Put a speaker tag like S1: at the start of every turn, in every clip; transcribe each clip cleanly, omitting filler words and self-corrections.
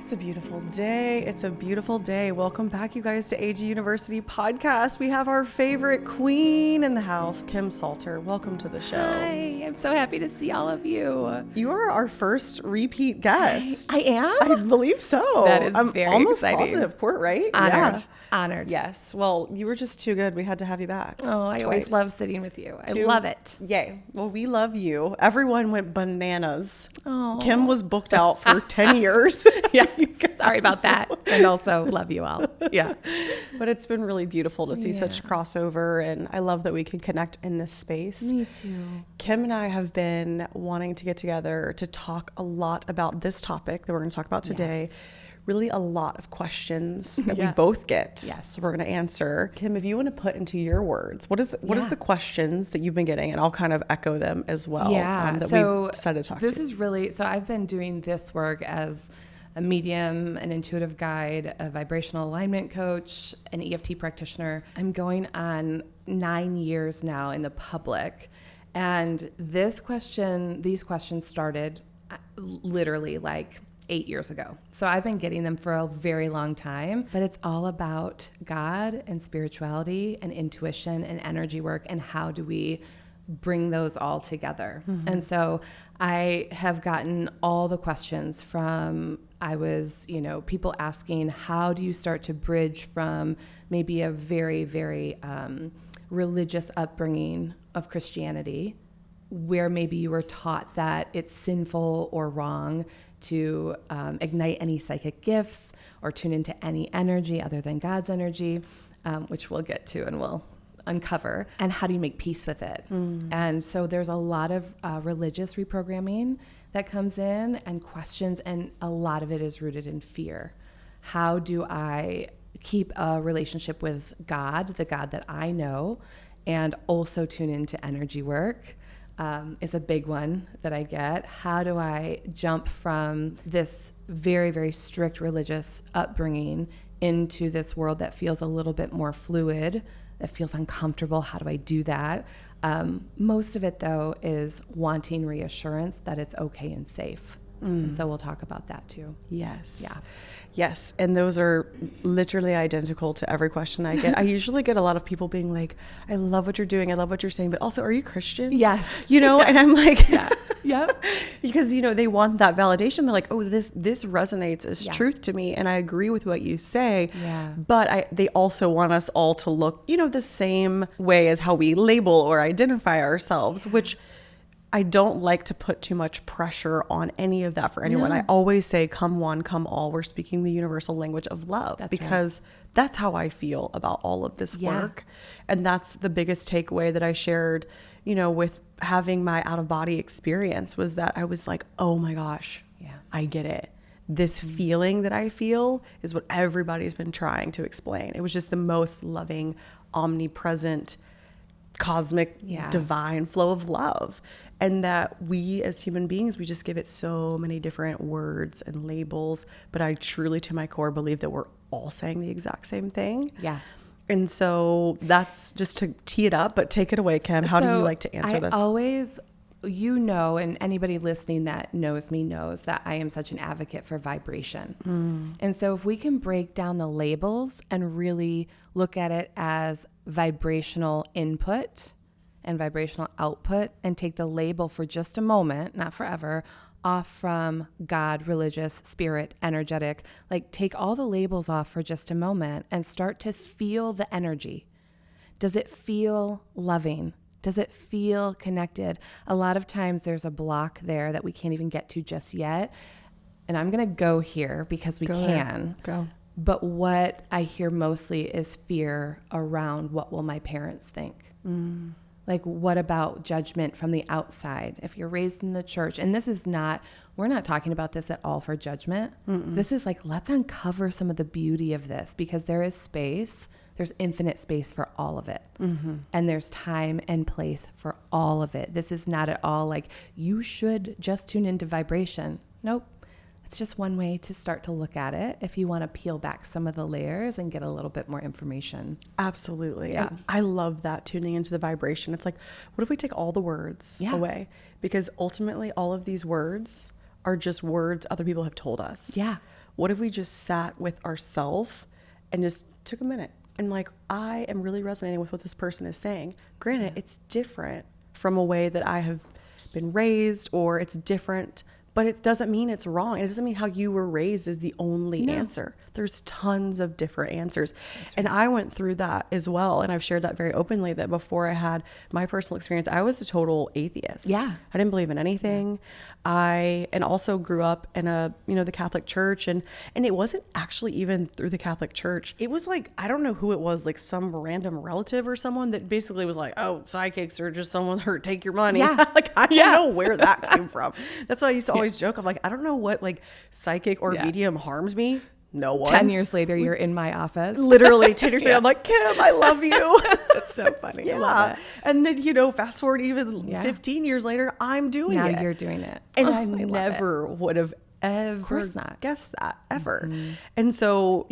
S1: It's a beautiful day. It's a beautiful day. Welcome back, you guys, to AG University Podcast. We have our favorite queen in the house, Kim Salter. Welcome to the show.
S2: Hi, I'm so happy to see all of you.
S1: You are our first repeat guest.
S2: I am?
S1: I believe so.
S2: That is
S1: I'm
S2: very
S1: almost
S2: exciting.
S1: positive, right?
S2: Honored.
S1: Yeah.
S2: Honored.
S1: Yes. Well, you were just too good. We had to have you back.
S2: Oh, I always
S1: Twice.
S2: love sitting with you. I love it.
S1: Yay. Well, we love you. Everyone went bananas.
S2: Oh.
S1: Kim was booked out for 10 years.
S2: Yeah. Sorry about that. And also love you all. Yeah.
S1: But it's been really beautiful to see such crossover, and I love that we can connect in this space.
S2: Me too.
S1: Kim and I have been wanting to get together to talk a lot about this topic that we're going to talk about today.
S2: Yes.
S1: Really a lot of questions that we
S2: Yeah.
S1: both get.
S2: Yes.
S1: So we're going to answer. Kim, if you want to put into your words, what is the questions that you've been getting? And I'll kind of echo them as well. That we decided to talk
S2: this
S1: to.
S2: is really, so I've been doing this work as a medium, an intuitive guide, a vibrational alignment coach, an EFT practitioner. I'm going on 9 years now in the public. And these questions started literally like 8 years ago. So I've been getting them for a very long time, but it's all about God and spirituality and intuition and energy work and how do we bring those all together. Mm-hmm. And so I have gotten all the questions from, people asking, how do you start to bridge from maybe a very, very religious upbringing of Christianity, where maybe you were taught that it's sinful or wrong to ignite any psychic gifts or tune into any energy other than God's energy, which we'll get to and we'll uncover, and how do you make peace with it? And so there's a lot of religious reprogramming that comes in and questions, and a lot of it is rooted in fear. How do I keep a relationship with God, the God that I know, and also tune into energy work? Is a big one that I get. How do I jump from this very, very strict religious upbringing into this world that feels a little bit more fluid, that feels uncomfortable? How do I do that? Most of it, though, is wanting reassurance that it's okay and safe. And so we'll talk about that, too.
S1: Yes.
S2: Yeah.
S1: Yes. And those are literally identical to every question I get. I usually get a lot of people being like, I love what you're doing. I love what you're saying, but also, are you Christian?
S2: Yes.
S1: And I'm like,
S2: Yep.
S1: Because, they want that validation. They're like, oh, this resonates as truth to me. And I agree with what you say.
S2: Yeah.
S1: But they also want us all to look, the same way as how we label or identify ourselves, which I don't like to put too much pressure on any of that for anyone.
S2: No.
S1: I always say, come one, come all. We're speaking the universal language of love.
S2: That's
S1: because that's how I feel about all of this work. And that's the biggest takeaway that I shared, with having my out-of-body experience, was that I was like, oh my gosh, I get it. This feeling that I feel is what everybody's been trying to explain. It was just the most loving, omnipresent, cosmic, divine flow of love. And that we as human beings, we just give it so many different words and labels. But I truly, to my core, believe that we're all saying the exact same thing.
S2: Yeah.
S1: And so that's just to tee it up, but take it away, Kim. How do you like to answer this?
S2: I always, and anybody listening that knows me knows that I am such an advocate for vibration. And so if we can break down the labels and really look at it as vibrational input and vibrational output, and take the label for just a moment, not forever, off from God, religious, spirit, energetic, like take all the labels off for just a moment and start to feel the energy. Does it feel loving? Does it feel connected? A lot of times there's a block there that we can't even get to just yet. And I'm going to go here because we can.
S1: Go.
S2: But what I hear mostly is fear around, what will my parents think? Like, what about judgment from the outside? If you're raised in the church, and we're not talking about this at all for judgment. This is like, let's uncover some of the beauty of this, because there is space. There's infinite space for all of it. And there's time and place for all of it. This is not at all like, you should just tune into vibration. Nope. It's just one way to start to look at it if you want to peel back some of the layers and get a little bit more information.
S1: Absolutely.
S2: Yeah.
S1: And I love that, tuning into the vibration. It's like, what if we take all the words away? Because ultimately all of these words are just words other people have told us.
S2: Yeah.
S1: what if we just sat with ourselves and just took a minute and like, I am really resonating with what this person is saying. Granted, it's different from a way that I have been raised, or it's different, but it doesn't mean it's wrong. It doesn't mean how you were raised is the only answer. There's tons of different answers. Right. And I went through that as well. And I've shared that very openly, that before I had my personal experience, I was a total atheist.
S2: Yeah.
S1: I didn't believe in anything. And also grew up in the Catholic Church, and it wasn't actually even through the Catholic Church. It was like, I don't know who it was, like some random relative or someone that basically was like, oh, psychics are just someone who take your money.
S2: Yeah.
S1: Like, I don't know where that came from. That's why I used to always joke. I'm like, I don't know what like psychic or medium harms me. No one.
S2: 10 years later, you're in my office.
S1: Literally 10 years later, I'm like, Kim, I love you.
S2: That's so funny. I love it.
S1: And then, fast forward even 15 years later, I'm doing it.
S2: Now you're doing it.
S1: And I never would have ever guessed that, ever. Mm-hmm. And so,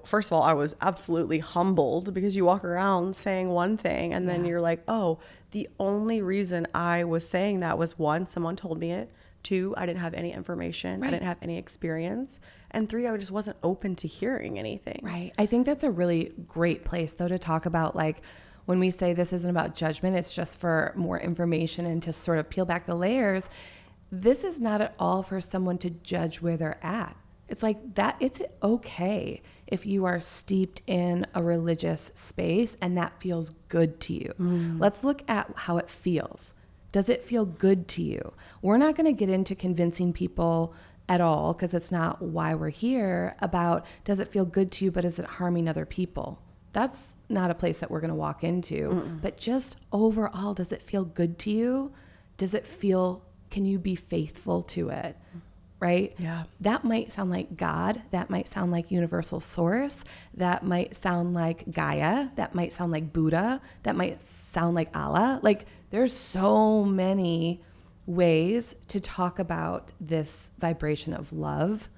S1: first of all, I was absolutely humbled, because you walk around saying one thing and then you're like, oh, the only reason I was saying that was, one, someone told me it. 2, I didn't have any information. Right. I didn't have any experience. And 3, I just wasn't open to hearing anything.
S2: Right. I think that's a really great place, though, to talk about, like, when we say this isn't about judgment, it's just for more information and to sort of peel back the layers. This is not at all for someone to judge where they're at. It's like that. It's okay if you are steeped in a religious space and that feels good to you. Let's look at how it feels. Does it feel good to you? We're not going to get into convincing people at all, because it's not why we're here, about does it feel good to you, but is it harming other people? That's not a place that we're going to walk into. Mm-mm. But just overall, does it feel good to you? Can you be faithful to it? Right?
S1: Yeah.
S2: That might sound like God. That might sound like universal source. That might sound like Gaia. That might sound like Buddha. That might sound like Allah. Like, there's so many ways to talk about this vibration of love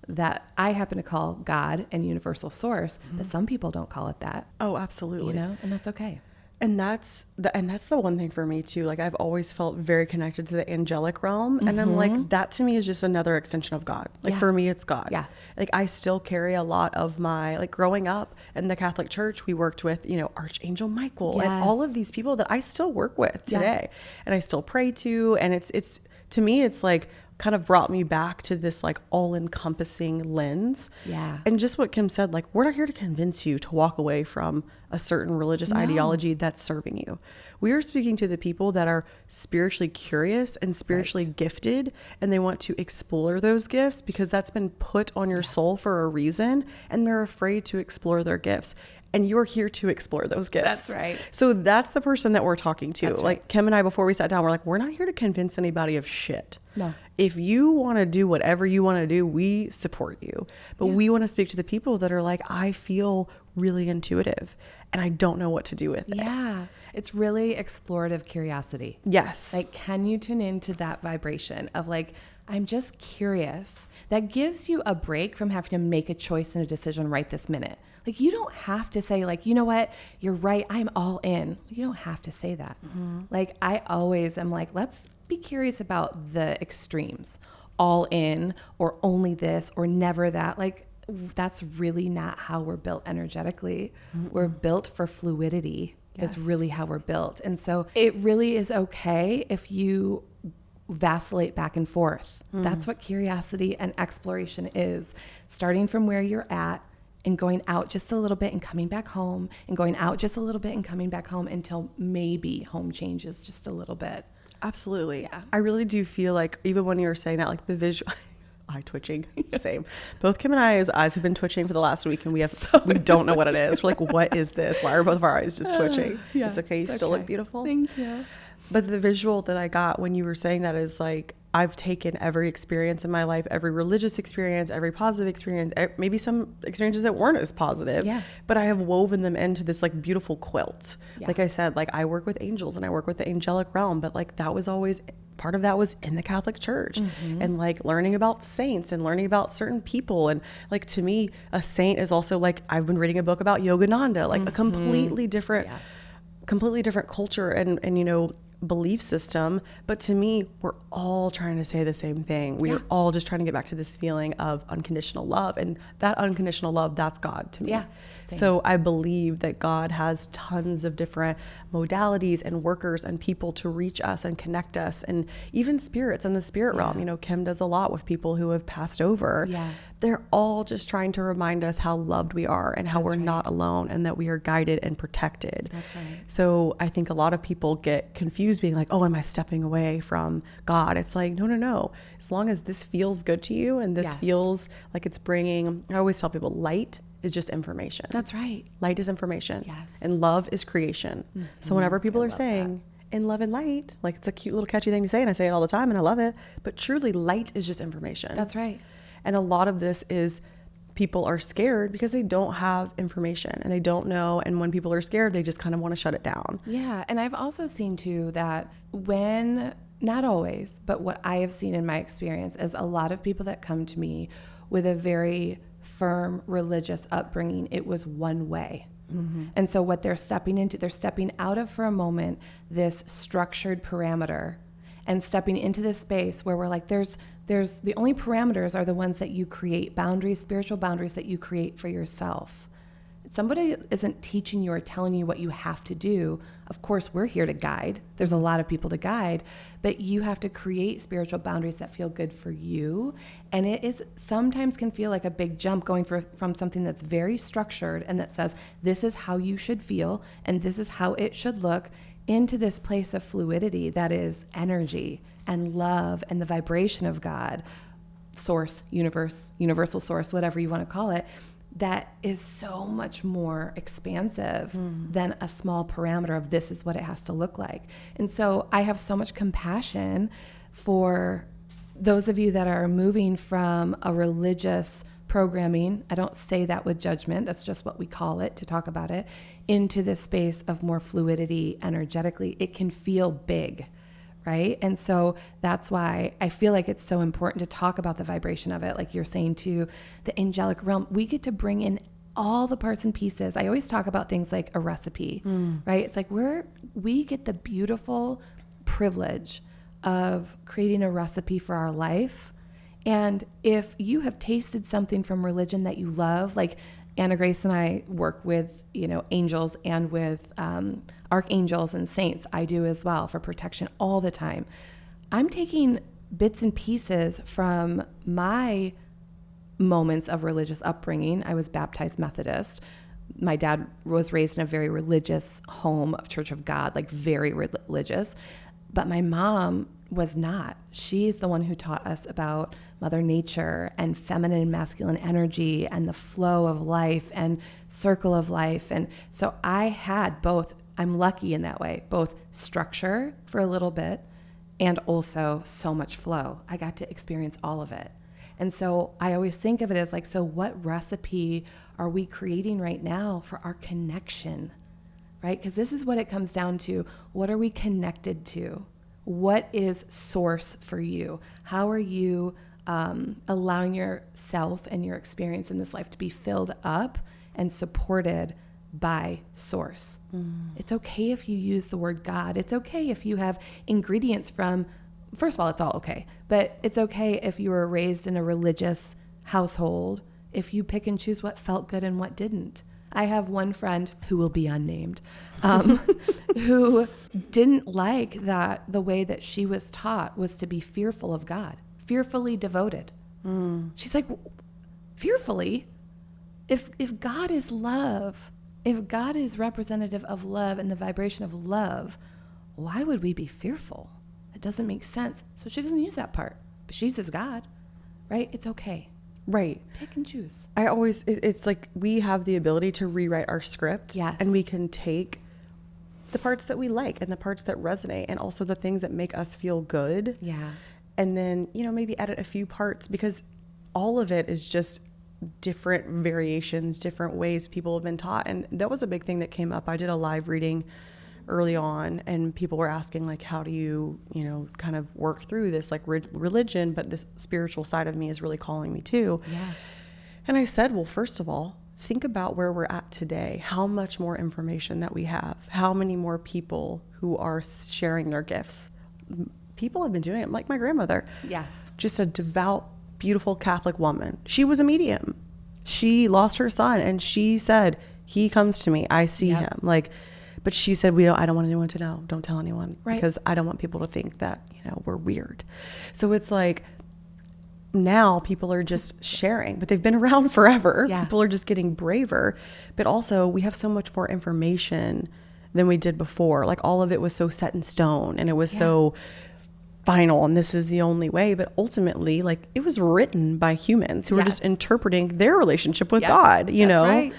S2: that I happen to call God and universal source, but some people don't call it that.
S1: Oh, absolutely.
S2: And that's okay.
S1: And that's the one thing for me too. Like, I've always felt very connected to the angelic realm. And I'm like, that to me is just another extension of God. Like, for me, it's God.
S2: Yeah.
S1: Like, I still carry a lot of my, like, growing up in the Catholic Church, we worked with, Archangel Michael and all of these people that I still work with today. And I still pray to. And it's to me, it's like kind of brought me back to this like all-encompassing lens.
S2: Yeah.
S1: And just what Kim said, like, we're not here to convince you to walk away from a certain religious ideology that's serving you. We are speaking to the people that are spiritually curious and spiritually gifted, and they want to explore those gifts because that's been put on your soul for a reason, and they're afraid to explore their gifts. And you're here to explore those gifts.
S2: That's right.
S1: So that's the person that we're talking to.
S2: That's
S1: like
S2: right.
S1: Kim and I, before we sat down, we're like, we're not here to convince anybody of shit.
S2: No.
S1: If you want to do whatever you want to do, we support you. But we want to speak to the people that are like, I feel really intuitive and I don't know what to do with it.
S2: Yeah. It's really explorative curiosity.
S1: Yes.
S2: Like, can you tune into that vibration of like, I'm just curious? That gives you a break from having to make a choice and a decision right this minute. Like, you don't have to say like, you know what, you're right, I'm all in. You don't have to say that. Mm-hmm. Like, I always am like, let's be curious about the extremes, all in or only this or never that. Like, that's really not how we're built energetically. Mm-hmm. We're built for fluidity. Yes. Is really how we're built. And so it really is okay if you vacillate back and forth. Mm-hmm. That's what curiosity and exploration is. Starting from where you're at and going out just a little bit and coming back home and going out just a little bit and coming back home until maybe home changes just a little bit.
S1: Absolutely. Yeah. I really do feel like, even when you were saying that, like the visual eye twitching, same. Both Kim and I's eyes have been twitching for the last week, and we don't know what it is. We're like, what is this? Why are both of our eyes just twitching? Yeah, it's okay. You still look beautiful.
S2: Thank you.
S1: But the visual that I got when you were saying that is like, I've taken every experience in my life, every religious experience, every positive experience, maybe some experiences that weren't as positive, but I have woven them into this like beautiful quilt. Yeah. Like I said, like I work with angels and I work with the angelic realm, but like that was always, part of that was in the Catholic Church. Mm-hmm. And like learning about saints and learning about certain people. And like, to me, a saint is also like, I've been reading a book about Yogananda, like a completely different culture. And belief system. But to me, we're all trying to say the same thing. We are all just trying to get back to this feeling of unconditional love. And that unconditional love, that's God to me.
S2: Yeah. Same.
S1: So I believe that God has tons of different modalities and workers and people to reach us and connect us, and even spirits in the spirit realm. You know, Kim does a lot with people who have passed over.
S2: Yeah.
S1: They're all just trying to remind us how loved we are and how we're not alone and that we are guided and protected.
S2: That's right.
S1: So I think a lot of people get confused being like, oh, am I stepping away from God? It's like, no. As long as this feels good to you and this feels like it's bringing, I always tell people, light is just information.
S2: That's right.
S1: Light is information.
S2: Yes.
S1: And love is creation. Mm-hmm. So whenever people are saying in love and light, like it's a cute little catchy thing to say, and I say it all the time and I love it, but truly light is just information.
S2: That's right.
S1: And a lot of this is people are scared because they don't have information and they don't know. And when people are scared, they just kind of want to shut it down.
S2: Yeah. And I've also seen too that when, not always, but what I have seen in my experience is a lot of people that come to me with a very firm religious upbringing, it was one way. Mm-hmm. And so what they're stepping into, they're stepping out of for a moment this structured parameter and stepping into this space where we're like, there's the only parameters are the ones that you create, boundaries, spiritual boundaries that you create for yourself. Somebody isn't teaching you or telling you what you have to do. Of course, we're here to guide. There's a lot of people to guide, but you have to create spiritual boundaries that feel good for you. And it is sometimes can feel like a big jump going from something that's very structured and that says, this is how you should feel and this is how it should look, into this place of fluidity that is energy and love and the vibration of God, source, universe, universal source, whatever you want to call it, that is so much more expansive than a small parameter of this is what it has to look like. And so I have so much compassion for those of you that are moving from a religious programming, I don't say that with judgment, that's just what we call it to talk about it, into this space of more fluidity energetically. It can feel big, right? And so that's why I feel like it's so important to talk about the vibration of it. Like you're saying to the angelic realm, we get to bring in all the parts and pieces. I always talk about things like a recipe, right? It's like we get the beautiful privilege of creating a recipe for our life. And if you have tasted something from religion that you love, like Anna Grace and I work with, angels and with archangels and saints. I do as well for protection all the time. I'm taking bits and pieces from my moments of religious upbringing. I was baptized Methodist. My dad was raised in a very religious home of Church of God, like very religious. But my mom was not. She's the one who taught us about Mother Nature and feminine and masculine energy and the flow of life and circle of life. And so I had both, I'm lucky in that way, both structure for a little bit and also so much flow. I got to experience all of it. And so I always think of it as like, so what recipe are we creating right now for our connection, right? Because this is what it comes down to. What are we connected to? What is source for you? How are you allowing yourself and your experience in this life to be filled up and supported by source? It's okay if you use the word God. It's okay if you have ingredients from, first of all, it's all okay, but it's okay if you were raised in a religious household, if you pick and choose what felt good and what didn't. I have one friend who will be unnamed, who didn't like that the way that she was taught was to be fearful of God, fearfully devoted. She's like, fearfully? If God is love, if God is representative of love and the vibration of love, why would we be fearful? It doesn't make sense. So she doesn't use that part, but she uses God, right? It's okay.
S1: Right.
S2: Pick and choose.
S1: It's like we have the ability to rewrite our script.
S2: Yes.
S1: And we can take the parts that we like and the parts that resonate and also the things that make us feel good.
S2: Yeah.
S1: And then, maybe edit a few parts, because all of it is just different variations, different ways people have been taught. And that was a big thing that came up. I did a live reading early on and people were asking like, how do you, kind of work through this like religion, but this spiritual side of me is really calling me too.
S2: Yeah.
S1: And I said, well, first of all, think about where we're at today, how much more information that we have, how many more people who are sharing their gifts. People have been doing it, like my grandmother.
S2: Yes.
S1: Just a devout, beautiful Catholic woman. She was a medium. She lost her son and she said, he comes to me, I see him. Like, but she said, I don't want anyone to know. Don't tell anyone.
S2: Right.
S1: Because I don't want people to think that, we're weird. So it's like, now people are just sharing, but they've been around forever.
S2: Yeah.
S1: People are just getting braver, but also we have so much more information than we did before. Like all of it was so set in stone and it was so final and this is the only way. But ultimately, like it was written by humans who were just interpreting their relationship with God, you know?
S2: Right.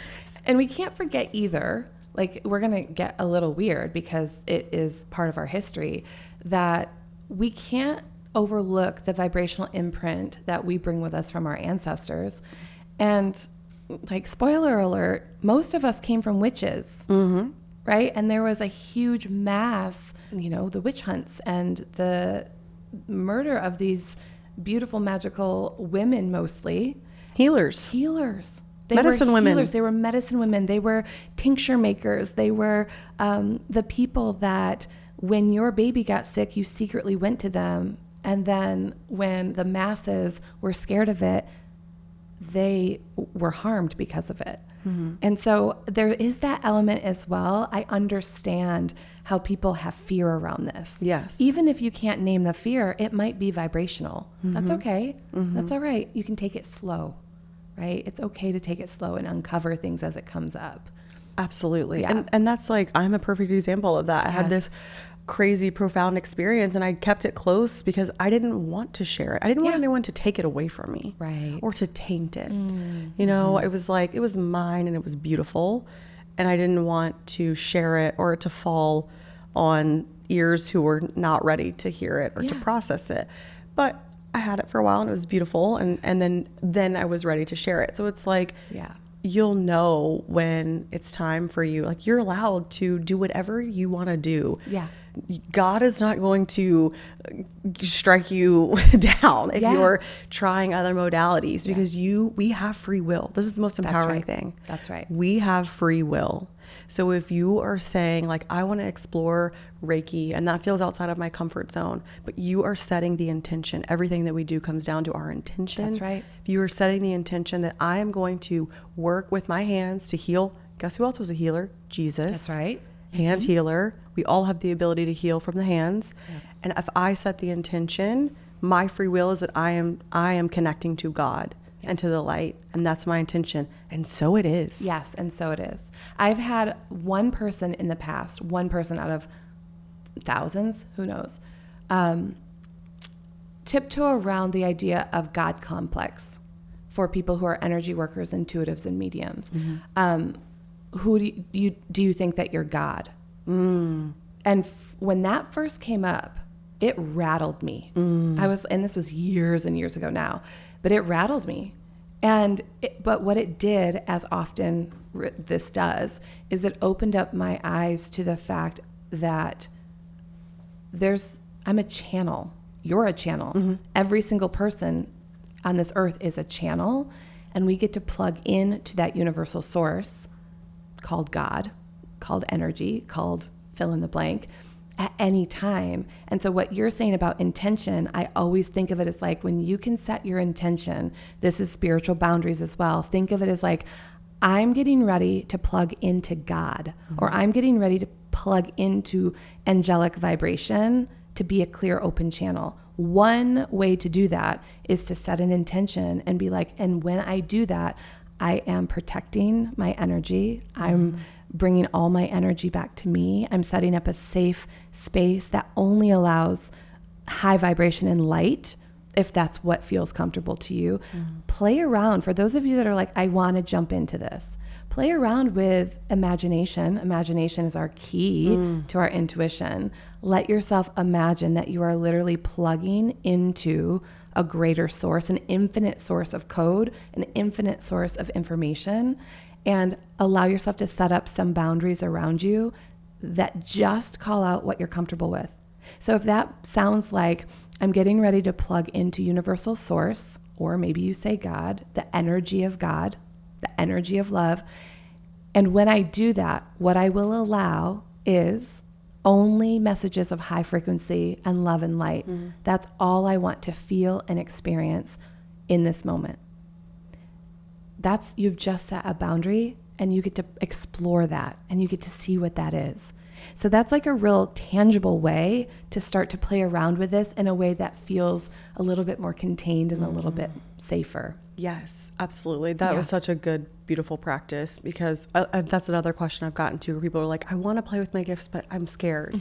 S2: And we can't forget either, like we're going to get a little weird because it is part of our history, that we can't overlook the vibrational imprint that we bring with us from our ancestors. And like, spoiler alert, most of us came from witches, right? And there was a huge mass, the witch hunts and the murder of these beautiful, magical women, mostly.
S1: Healers.
S2: They
S1: medicine
S2: were healers.
S1: women.
S2: They were medicine women. They were tincture makers. They were the people that when your baby got sick, you secretly went to them. And then when the masses were scared of it, they were harmed because of it. And so there is that element as well. I understand how people have fear around this.
S1: Yes.
S2: Even if you can't name the fear, it might be vibrational. That's okay. That's all right. You can take it slow, right? It's okay to take it slow and uncover things as it comes up.
S1: Absolutely.
S2: Yeah.
S1: And that's like, I'm a perfect example of that. I had this crazy, profound experience and I kept it close because I didn't want to share it. I didn't want anyone to take it away from me.
S2: Right.
S1: Or to taint it. It was like, it was mine and it was beautiful. And I didn't want to share it or to fall on ears who were not ready to hear it or to process it. But I had it for a while and it was beautiful. And then I was ready to share it. So it's like, you'll know when it's time for you. Like you're allowed to do whatever you want to do.
S2: Yeah.
S1: God is not going to strike you down if you're trying other modalities because we have free will. This is the most empowering thing.
S2: That's right.
S1: We have free will. So if you are saying like, I want to explore Reiki and that feels outside of my comfort zone, but you are setting the intention. Everything that we do comes down to our intention.
S2: That's right.
S1: If you are setting the intention that I am going to work with my hands to heal. Guess who else was a healer? Jesus.
S2: That's right.
S1: Hand healer. We all have the ability to heal from the hands. Yeah. And if I set the intention, my free will is that I am connecting to God and to the light. And that's my intention. And so it is.
S2: Yes. And so it is. I've had one person in the past, one person out of thousands, who knows, tiptoe around the idea of God complex for people who are energy workers, intuitives, and mediums. Who do you think that you're God? And when that first came up, it rattled me. And this was years and years ago now, but it rattled me. But what it did, as often this does, is it opened up my eyes to the fact that I'm a channel. You're a channel. Every single person on this earth is a channel, and we get to plug in to that universal source called God, called energy, called fill in the blank at any time. And so what you're saying about intention, I always think of it as like when you can set your intention, this is spiritual boundaries as well. Think of it as like, I'm getting ready to plug into God, or I'm getting ready to plug into angelic vibration to be a clear, open channel. One way to do that is to set an intention and be like, and when I do that, I am protecting my energy. I'm bringing all my energy back to me. I'm setting up a safe space that only allows high vibration and light, if that's what feels comfortable to you. Play around. For those of you that are like, I want to jump into this, play around with imagination. Imagination is our key to our intuition. Let yourself imagine that you are literally plugging into a greater source, an infinite source of code, an infinite source of information, and allow yourself to set up some boundaries around you that just call out what you're comfortable with. So if that sounds like I'm getting ready to plug into universal source, or maybe you say God, the energy of God, the energy of love. And when I do that, what I will allow is only messages of high frequency and love and light. That's all I want to feel and experience in this moment. You've just set a boundary, and you get to explore that, and you get to see what that is. So that's like a real tangible way to start to play around with this in a way that feels a little bit more contained and a little bit safer.
S1: Yes, absolutely. That was such a good, beautiful practice, because that's another question I've gotten to where people are like, I want to play with my gifts, but I'm scared.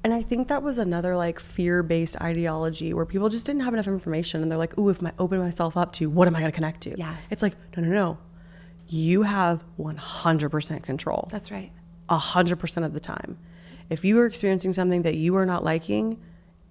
S1: And I think that was another like fear-based ideology where people just didn't have enough information, and they're like, ooh, if I open myself up to, what am I going to connect to?
S2: Yes.
S1: It's like, no. You have 100% control.
S2: That's right.
S1: 100% of the time. If you are experiencing something that you are not liking,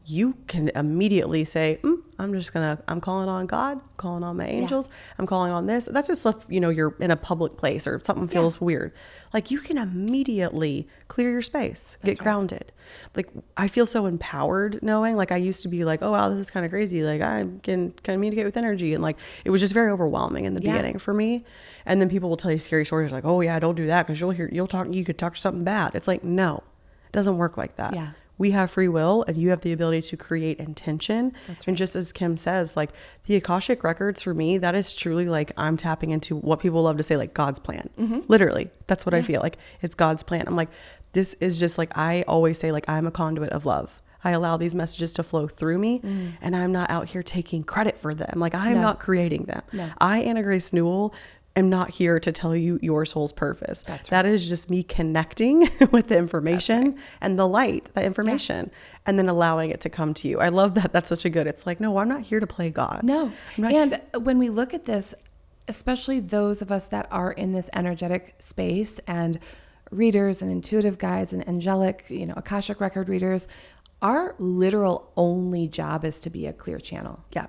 S1: you can immediately say, I'm calling on God, calling on my angels, I'm calling on this. That's just if, you're in a public place or something feels weird. Like, you can immediately clear your space, get grounded. Like, I feel so empowered knowing, like, I used to be like, oh, wow, this is kind of crazy. Like, I can communicate with energy. And like, it was just very overwhelming in the beginning for me. And then people will tell you scary stories like, oh yeah, don't do that, because you could talk something bad. It's like, no, it doesn't work like that.
S2: Yeah.
S1: We have free will, and you have the ability to create intention. That's right. And just as Kim says, like, the Akashic Records for me, that is truly like, I'm tapping into what people love to say, like, God's plan. Literally, that's what I feel like. It's God's plan. I'm like, this is just like, I always say, like, I'm a conduit of love. I allow these messages to flow through me, and I'm not out here taking credit for them. Like, I'm not creating them. No. I, Anna Grace Newell, am not here to tell you your soul's purpose. That's right. That is just me connecting with the information and the light, the information, and then allowing it to come to you. I love that. That's such a good, it's like, no, I'm not here to play God.
S2: No. And when we look at this, especially those of us that are in this energetic space, and readers and intuitive guides and angelic, Akashic record readers, our literal only job is to be a clear channel.
S1: Yeah.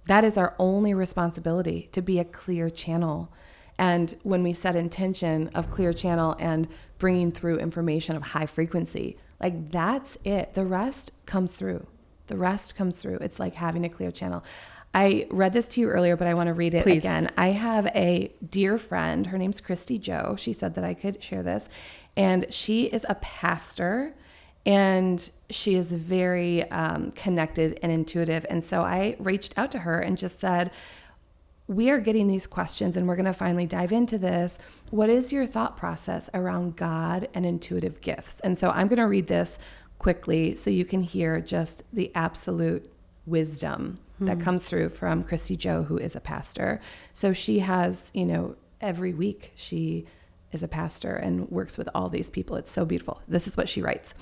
S2: That is our only responsibility, to be a clear channel. And when we set intention of clear channel and bringing through information of high frequency, like, that's it. The rest comes through. It's like having a clear channel. I read this to you earlier, but I want to read it again. I have a dear friend. Her name's Christy Joe. She said that I could share this. And she is a pastor. And she is very connected and intuitive. And so I reached out to her and just said, we are getting these questions, and we're going to finally dive into this. What is your thought process around God and intuitive gifts? And so I'm going to read this quickly so you can hear just the absolute wisdom that comes through from Christy Joe, who is a pastor. So she has, every week she is a pastor and works with all these people. It's so beautiful. This is what she writes.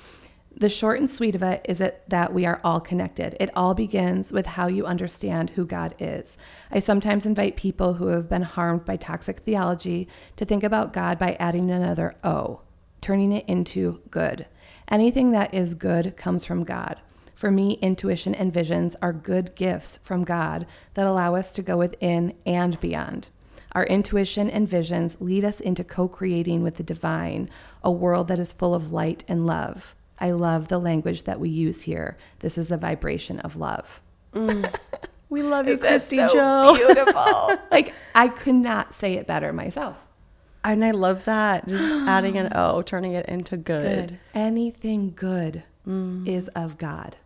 S2: The short and sweet of it is that we are all connected. It all begins with how you understand who God is. I sometimes invite people who have been harmed by toxic theology to think about God by adding another O, turning it into good. Anything that is good comes from God. For me, intuition and visions are good gifts from God that allow us to go within and beyond. Our intuition and visions lead us into co-creating with the divine, a world that is full of light and love. I love the language that we use here. This is a vibration of love.
S1: We love you, Christy Joe.
S2: Beautiful. Like, I could not say it better myself.
S1: And I love that. Just adding an O, turning it into good.
S2: Anything good is of God,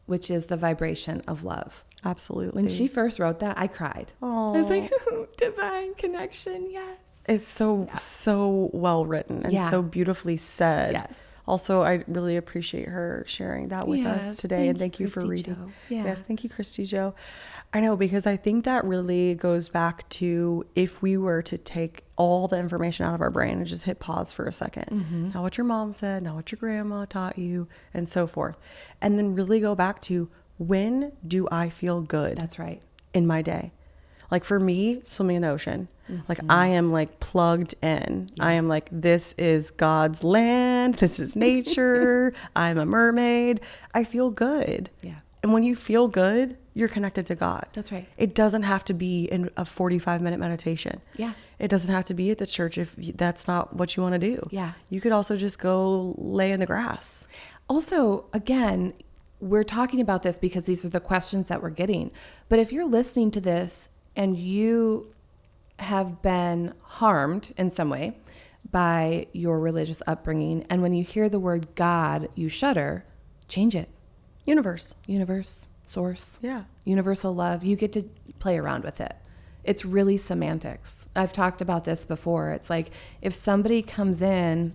S2: which is the vibration of love.
S1: Absolutely.
S2: When she first wrote that, I cried.
S1: Aww.
S2: I was like, divine connection, yes.
S1: It's so well written and so beautifully said.
S2: Yes.
S1: Also, I really appreciate her sharing that with us today. And thank you for reading. Yes, thank you, Christy Joe. I know, because I think that really goes back to, if we were to take all the information out of our brain and just hit pause for a second. Not what your mom said, not what your grandma taught you, and so forth. And then really go back to, when do I feel good?
S2: That's right.
S1: In my day. Like, for me, swimming in the ocean. Like, I am like plugged in. I am like, this is God's land. This is nature. I'm a mermaid. I feel good. Yeah. And when you feel good, you're connected to God.
S2: That's right.
S1: It doesn't have to be in a 45-minute meditation. Yeah. It doesn't have to be at the church if that's not what you want to do. Yeah. You could also just go lay in the grass.
S2: Also, again, we're talking about this because these are the questions that we're getting. But if you're listening to this and you have been harmed in some way by your religious upbringing, and when you hear the word God, you shudder, change it.
S1: Universe,
S2: Source,
S1: yeah,
S2: universal love. You get to play around with it. It's really semantics. I've talked about this before. It's like if somebody comes in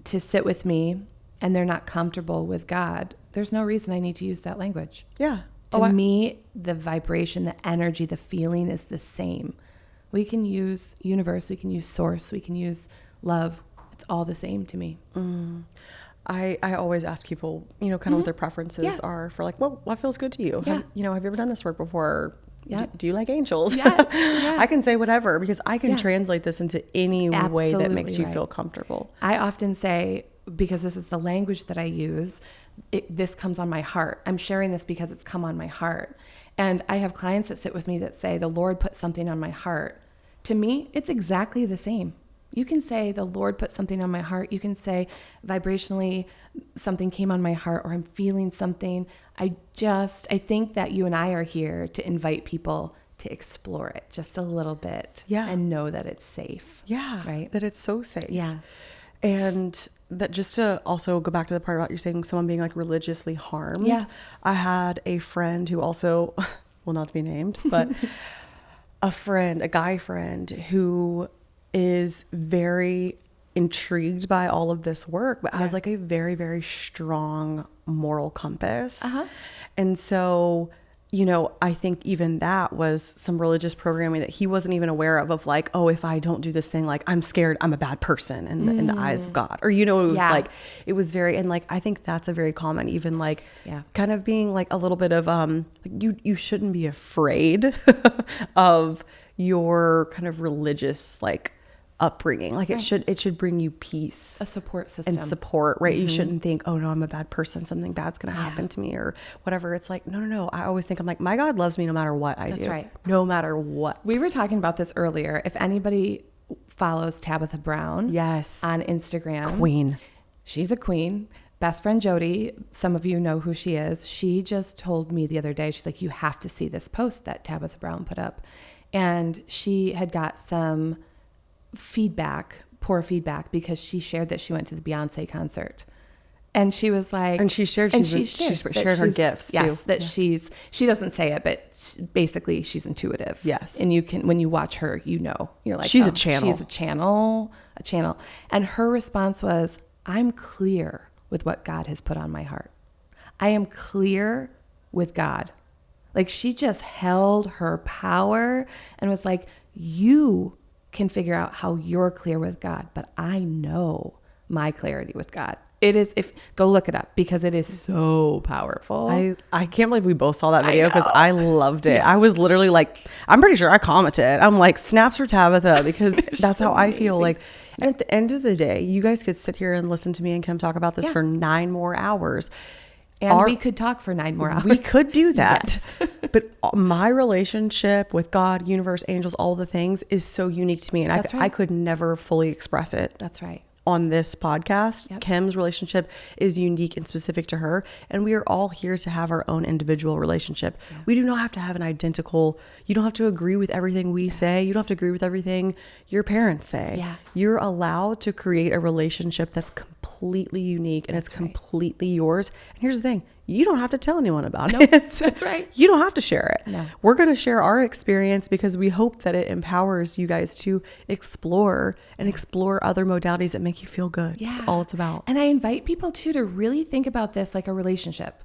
S2: to sit with me and they're not comfortable with God, there's no reason I need to use that language.
S1: yeah.
S2: To me, the vibration, the energy, the feeling is the same. We can use universe, we can use source, we can use love. It's all the same to me.
S1: I always ask people, kind of what their preferences are for like, what feels good to you?
S2: Yeah.
S1: Have you ever done this work before?
S2: Yeah.
S1: Do you like angels?
S2: Yes. Yeah.
S1: I can say whatever because I can translate this into any way that makes you
S2: right.
S1: feel comfortable.
S2: I often say, because this is the language that I use, this comes on my heart. I'm sharing this because it's come on my heart. And I have clients that sit with me that say, the Lord put something on my heart. To me, it's exactly the same. You can say the Lord put something on my heart. You can say vibrationally something came on my heart, or I'm feeling something. I think that you and I are here to invite people to explore it just a little bit.
S1: Yeah.
S2: And know that it's safe.
S1: Yeah.
S2: Right.
S1: That it's so safe.
S2: Yeah.
S1: And that just to also go back to the part about you saying someone being like religiously harmed.
S2: Yeah.
S1: I had a friend who also, well, not to be named, but a guy friend who is very intrigued by all of this work, but has like a very, very strong moral compass. And so, I think even that was some religious programming that he wasn't even aware of like, oh, if I don't do this thing, like I'm scared I'm a bad person in the eyes of God. Or, it was like, it was very, and like, I think that's a very common, even like kind of being like a little bit of, you shouldn't be afraid of your kind of religious, like, upbringing. Like it should bring you peace,
S2: a support system
S1: and support, right? You shouldn't think, oh no, I'm a bad person, something bad's gonna happen to me or whatever. It's like, no. I always think, I'm like, my God loves me no matter what I do.
S2: That's right.
S1: No matter what.
S2: We were talking about this earlier. If anybody follows Tabitha Brown on Instagram,
S1: queen.
S2: She's a queen. Best friend Jody, some of you know who she is. She just told me the other day, she's like, you have to see this post that Tabitha Brown put up. And she had got some poor feedback, because she shared that she went to the Beyonce concert, and she was like,
S1: and she shared her gifts too.
S2: She doesn't say it, but basically she's intuitive.
S1: Yes.
S2: And when you watch her, you're like,
S1: she's a channel.
S2: She's a channel. And her response was, I'm clear with what God has put on my heart. I am clear with God. Like, she just held her power and was like, you can figure out how you're clear with God, but I know my clarity with God. It is, go look it up, because it is so powerful.
S1: I can't believe we both saw that video, because I loved it. I was literally like, I'm pretty sure I commented. I'm like, snaps for Tabitha, because that's how I feel. Like, and at the end of the day, you guys could sit here and listen to me and Kim talk about this for 9 more hours.
S2: And we could talk for 9 more hours.
S1: We could do that. Yes. But my relationship with God, universe, angels, all the things is so unique to me. And I could never fully express it.
S2: That's right.
S1: On this podcast. Yep. Kim's relationship is unique and specific to her. And we are all here to have our own individual relationship. Yeah. We do not have to have an identical, you don't have to agree with everything we say. You don't have to agree with everything your parents say. Yeah. You're allowed to create a relationship that's completely unique and it's completely yours. And here's the thing. You don't have to tell anyone about it.
S2: That's right.
S1: You don't have to share it.
S2: No.
S1: We're going to share our experience because we hope that it empowers you guys to explore other modalities that make you feel good. Yeah. That's all it's about.
S2: And I invite people too to really think about this like a relationship,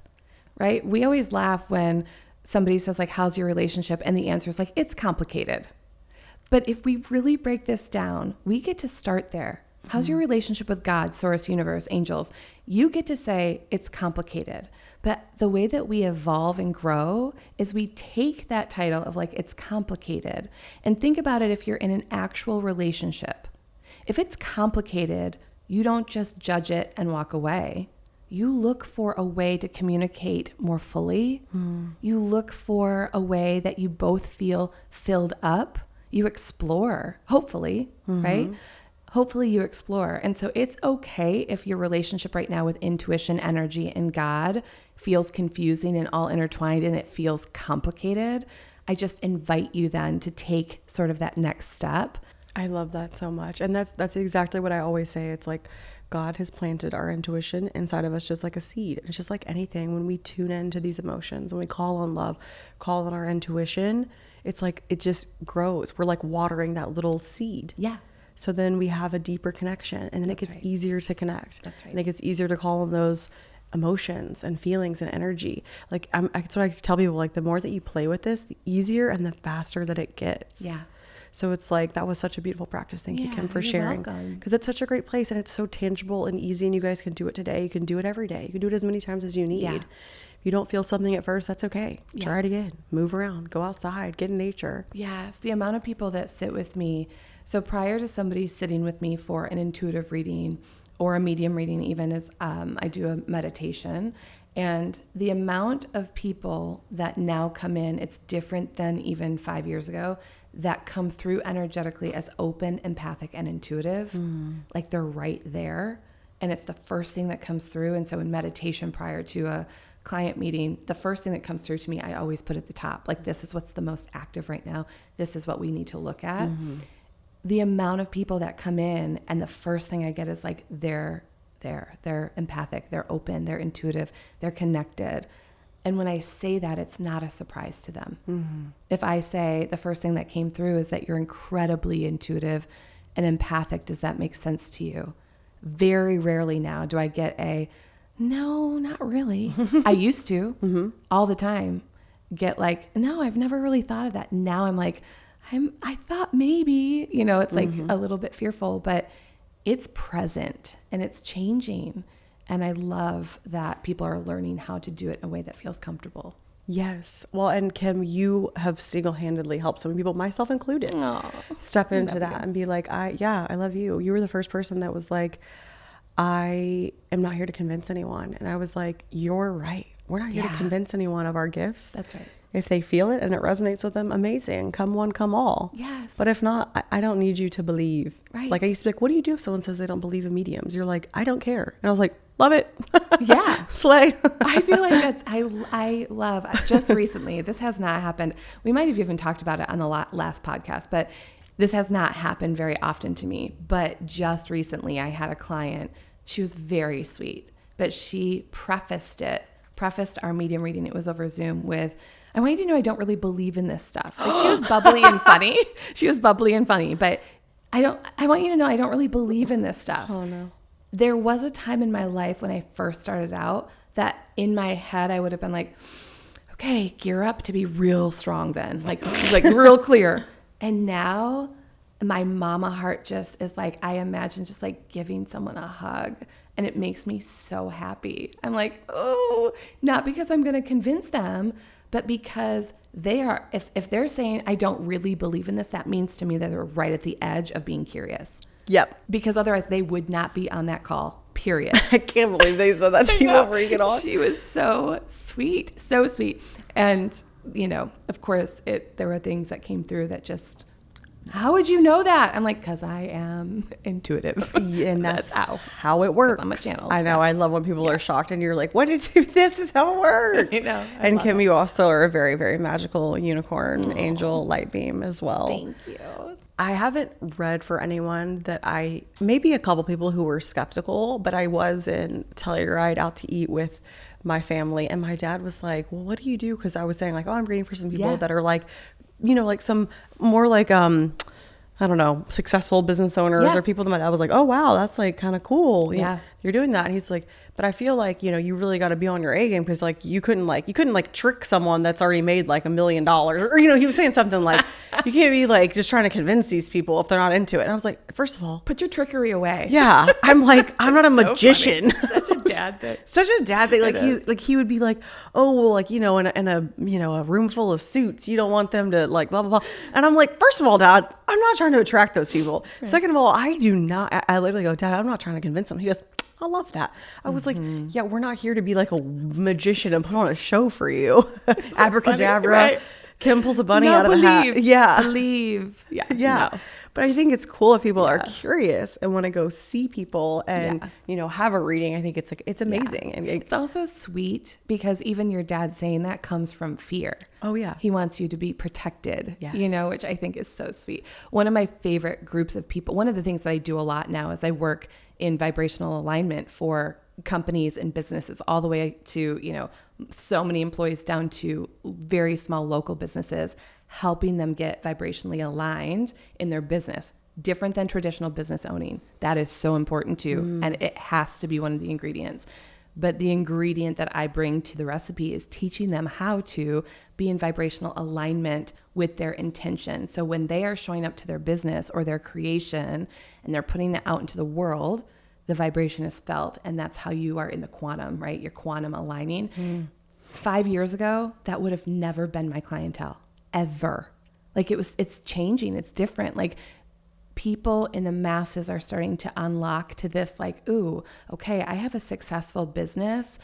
S2: right? We always laugh when somebody says like, how's your relationship? And the answer is like, it's complicated. But if we really break this down, we get to start there. How's your relationship with God, source, universe, angels? You get to say it's complicated. But the way that we evolve and grow is we take that title of like, it's complicated, and think about it if you're in an actual relationship. If it's complicated, you don't just judge it and walk away. You look for a way to communicate more fully. You look for a way that you both feel filled up. You explore, hopefully, right? Hopefully you explore. And so it's okay if your relationship right now with intuition, energy, and God feels confusing and all intertwined and it feels complicated. I just invite you then to take sort of that next step.
S1: I love that so much. And that's exactly what I always say. It's like God has planted our intuition inside of us just like a seed. It's just like anything. When we tune into these emotions, when we call on love, call on our intuition, it's like it just grows. We're like watering that little seed.
S2: Yeah.
S1: So then we have a deeper connection, and then it gets easier to connect.
S2: That's right.
S1: And it gets easier to call on those emotions and feelings and energy. Like that's what I tell people, like the more that you play with this, the easier and the faster that it gets.
S2: Yeah.
S1: So it's like, that was such a beautiful practice. Thank you, Kim, for
S2: you're
S1: sharing.
S2: welcome.
S1: Because it's such a great place, and it's so tangible and easy, and you guys can do it today. You can do it every day. You can do it as many times as you need.
S2: Yeah.
S1: If you don't feel something at first, that's okay.
S2: Yeah.
S1: Try it again. Move around. Go outside. Get in nature.
S2: Yes. The amount of people that sit with me. So prior to somebody sitting with me for an intuitive reading or a medium reading, even as I do a meditation, and the amount of people that now come in, it's different than even 5 years ago, that come through energetically as open, empathic, and intuitive. Like they're right there. And it's the first thing that comes through. And so in meditation prior to a client meeting, the first thing that comes through to me, I always put at the top, like, this is what's the most active right now. This is what we need to look at. The amount of people that come in, and the first thing I get is like, they're empathic, they're open, they're intuitive, they're connected. And when I say that, it's not a surprise to them. If I say the first thing that came through is that you're incredibly intuitive and empathic, does that make sense to you? Very rarely now do I get a, no, not really. I used to all the time get like, no, I've never really thought of that. Now I'm like, I thought maybe, it's like a little bit fearful, but it's present and it's changing. And I love that people are learning how to do it in a way that feels comfortable.
S1: Yes. Well, and Kim, you have single-handedly helped so many people, myself included, step into that and be like, I love you. You were the first person that was like, I am not here to convince anyone. And I was like, you're right. We're not here to convince anyone of our gifts.
S2: That's right.
S1: If they feel it and it resonates with them, amazing. Come one, come all.
S2: Yes.
S1: But if not, I don't need you to believe.
S2: Right.
S1: Like I used to be like, what do you do if someone says they don't believe in mediums? You're like, I don't care. And I was like, love it.
S2: Yeah.
S1: Slay.
S2: I feel like I love, just recently, this has not happened. We might have even talked about it on the last podcast, but this has not happened very often to me. But just recently I had a client, she was very sweet, but she prefaced our medium reading, it was over Zoom, with, I want you to know I don't really believe in this stuff. Like, she was bubbly and funny. She was bubbly and funny, but I want you to know I don't really believe in this stuff.
S1: Oh no.
S2: There was a time in my life when I first started out that in my head I would have been like, okay, gear up to be real strong then, like real clear. And now my mama heart just is like, I imagine just like giving someone a hug, and it makes me so happy. I'm like, oh, not because I'm going to convince them, but because they are, if they're saying, I don't really believe in this, that means to me that they're right at the edge of being curious.
S1: Yep.
S2: Because otherwise they would not be on that call, period.
S1: I can't believe they said that to you before you get on.
S2: She was so sweet, so sweet. And, of course, there were things that came through that just, how would you know that? I'm like, because I am intuitive.
S1: Yeah, and that's how it works.
S2: I'm a channel.
S1: I know. I love when people are shocked and you're like, what did you, this is how it works. And Kim, you also are a very, very magical unicorn, angel, light beam as well.
S2: Thank you.
S1: I haven't read for anyone that maybe a couple people who were skeptical, but I was in Telluride out to eat with my family, and my dad was like, well, what do you do? Because I was saying like, oh, I'm reading for some people that are like, like some more like, I don't know, successful business owners or people that my dad was like, oh, wow, that's like kind of cool.
S2: Yeah.
S1: You're doing that. And he's like, but I feel like, you really got to be on your A game, because like you couldn't trick someone that's already made like $1 million, or, he was saying something like, you can't be like just trying to convince these people if they're not into it. And I was like, first of all,
S2: put your trickery away.
S1: Yeah. I'm like, I'm not a magician.
S2: Such a dad thing.
S1: Such a dad thing. Like he would be like, oh, well, like, in a room full of suits, you don't want them to like blah, blah, blah. And I'm like, first of all, Dad, I'm not trying to attract those people. Right. Second of all, I literally go, Dad, I'm not trying to convince them. He goes, I love that. I was like, yeah, we're not here to be like a magician and put on a show for you. Abracadabra. Funny, right? Kim pulls a bunny out of the hat. Yeah.
S2: Believe. Yeah.
S1: Yeah. No. But I think it's cool if people are curious and want to go see people and, you know, have a reading. I think it's like, it's amazing. And
S2: it's also sweet because even your dad saying that comes from fear.
S1: Oh yeah.
S2: He wants you to be protected,
S1: Yes.
S2: you know, which I think is so sweet. One of my favorite groups of people, one of the things that I do a lot now is I work in vibrational alignment for companies and businesses all the way to, you know, so many employees down to very small local businesses, helping them get vibrationally aligned in their business, different than traditional business owning. That is so important too. And it has to be one of the ingredients. But the ingredient that I bring to the recipe is teaching them how to be in vibrational alignment with their intention. So when they are showing up to their business or their creation and they're putting it out into the world, the vibration is felt. And that's how you are in the quantum, right? You're quantum aligning. 5 years ago, that would have never been my clientele, ever. Like it's changing. It's different. Like people in the masses are starting to unlock to this, like, ooh, okay, I have a successful business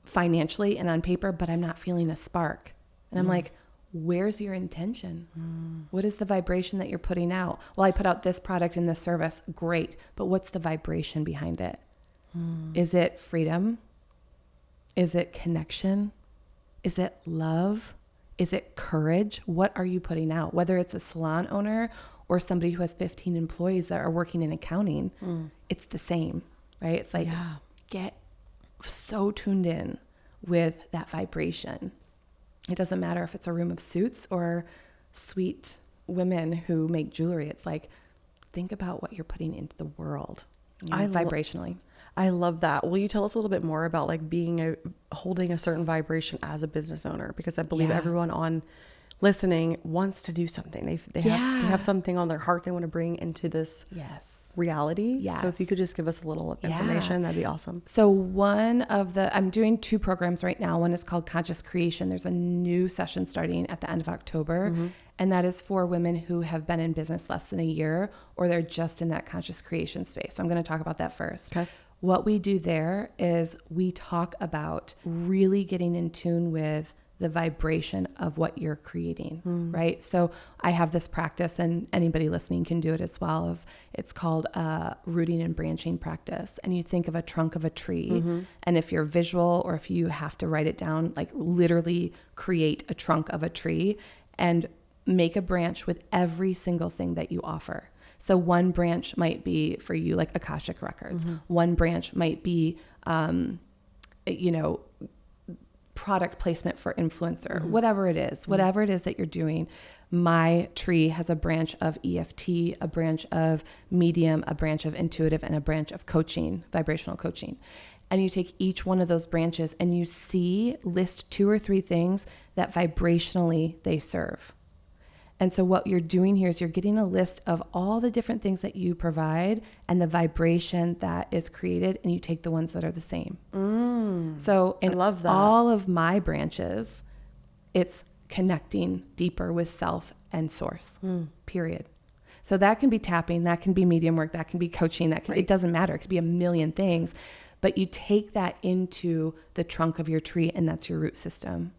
S2: financially and on paper, but I'm not feeling a spark. And I'm like, where's your intention? What is the vibration that you're putting out? Well, I put out this product and this service. Great. But what's the vibration behind it? Is it freedom? Is it connection? Is it love? Is it courage? What are you putting out? Whether it's a salon owner or somebody who has 15 employees that are working in accounting, it's the same, right? It's like, get so tuned in with that vibration. It doesn't matter if it's a room of suits or sweet women who make jewelry. It's like, think about what you're putting into the world, you know, vibrationally.
S1: I love that. Will you tell us a little bit more about like holding a certain vibration as a business owner? Because I believe everyone on listening wants to do something. They have something on their heart they want to bring into this reality.
S2: Yes.
S1: So if you could just give us a little information, that'd be awesome.
S2: So I'm doing 2 programs right now. One is called Conscious Creation. There's a new session starting at the end of October. And that is for women who have been in business less than a year, or they're just in that conscious creation space. So I'm going to talk about that first.
S1: Okay.
S2: What we do there is we talk about really getting in tune with the vibration of what you're creating, right? So I have this practice, and anybody listening can do it as well. It's called rooting and branching practice. And you think of a trunk of a tree, and if you're visual or if you have to write it down, like literally create a trunk of a tree and make a branch with every single thing that you offer. So one branch might be for you, like Akashic Records. One branch might be, product placement for influencer, whatever it is that you're doing. My tree has a branch of EFT, a branch of medium, a branch of intuitive, and a branch of coaching, vibrational coaching. And you take each one of those branches and you list 2 or 3 things that vibrationally they serve. And so what you're doing here is you're getting a list of all the different things that you provide and the vibration that is created, and you take the ones that are the same. So in all of my branches, it's connecting deeper with self and source, period. So that can be tapping, that can be medium work, that can be coaching, it doesn't matter. It could be a million things, but you take that into the trunk of your tree, and that's your root system.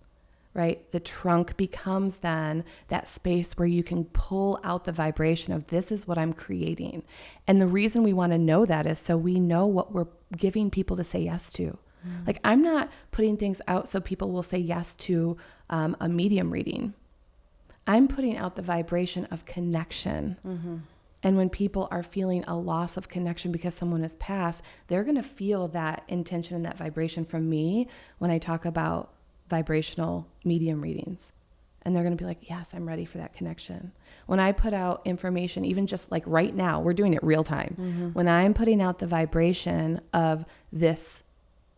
S2: Right? The trunk becomes then that space where you can pull out the vibration of this is what I'm creating. And the reason we want to know that is so we know what we're giving people to say yes to. Like I'm not putting things out so people will say yes to a medium reading. I'm putting out the vibration of connection. And when people are feeling a loss of connection because someone has passed, they're going to feel that intention and that vibration from me when I talk about vibrational medium readings. And they're going to be like, yes, I'm ready for that connection. When I put out information, even just like right now, we're doing it real time. When I'm putting out the vibration of this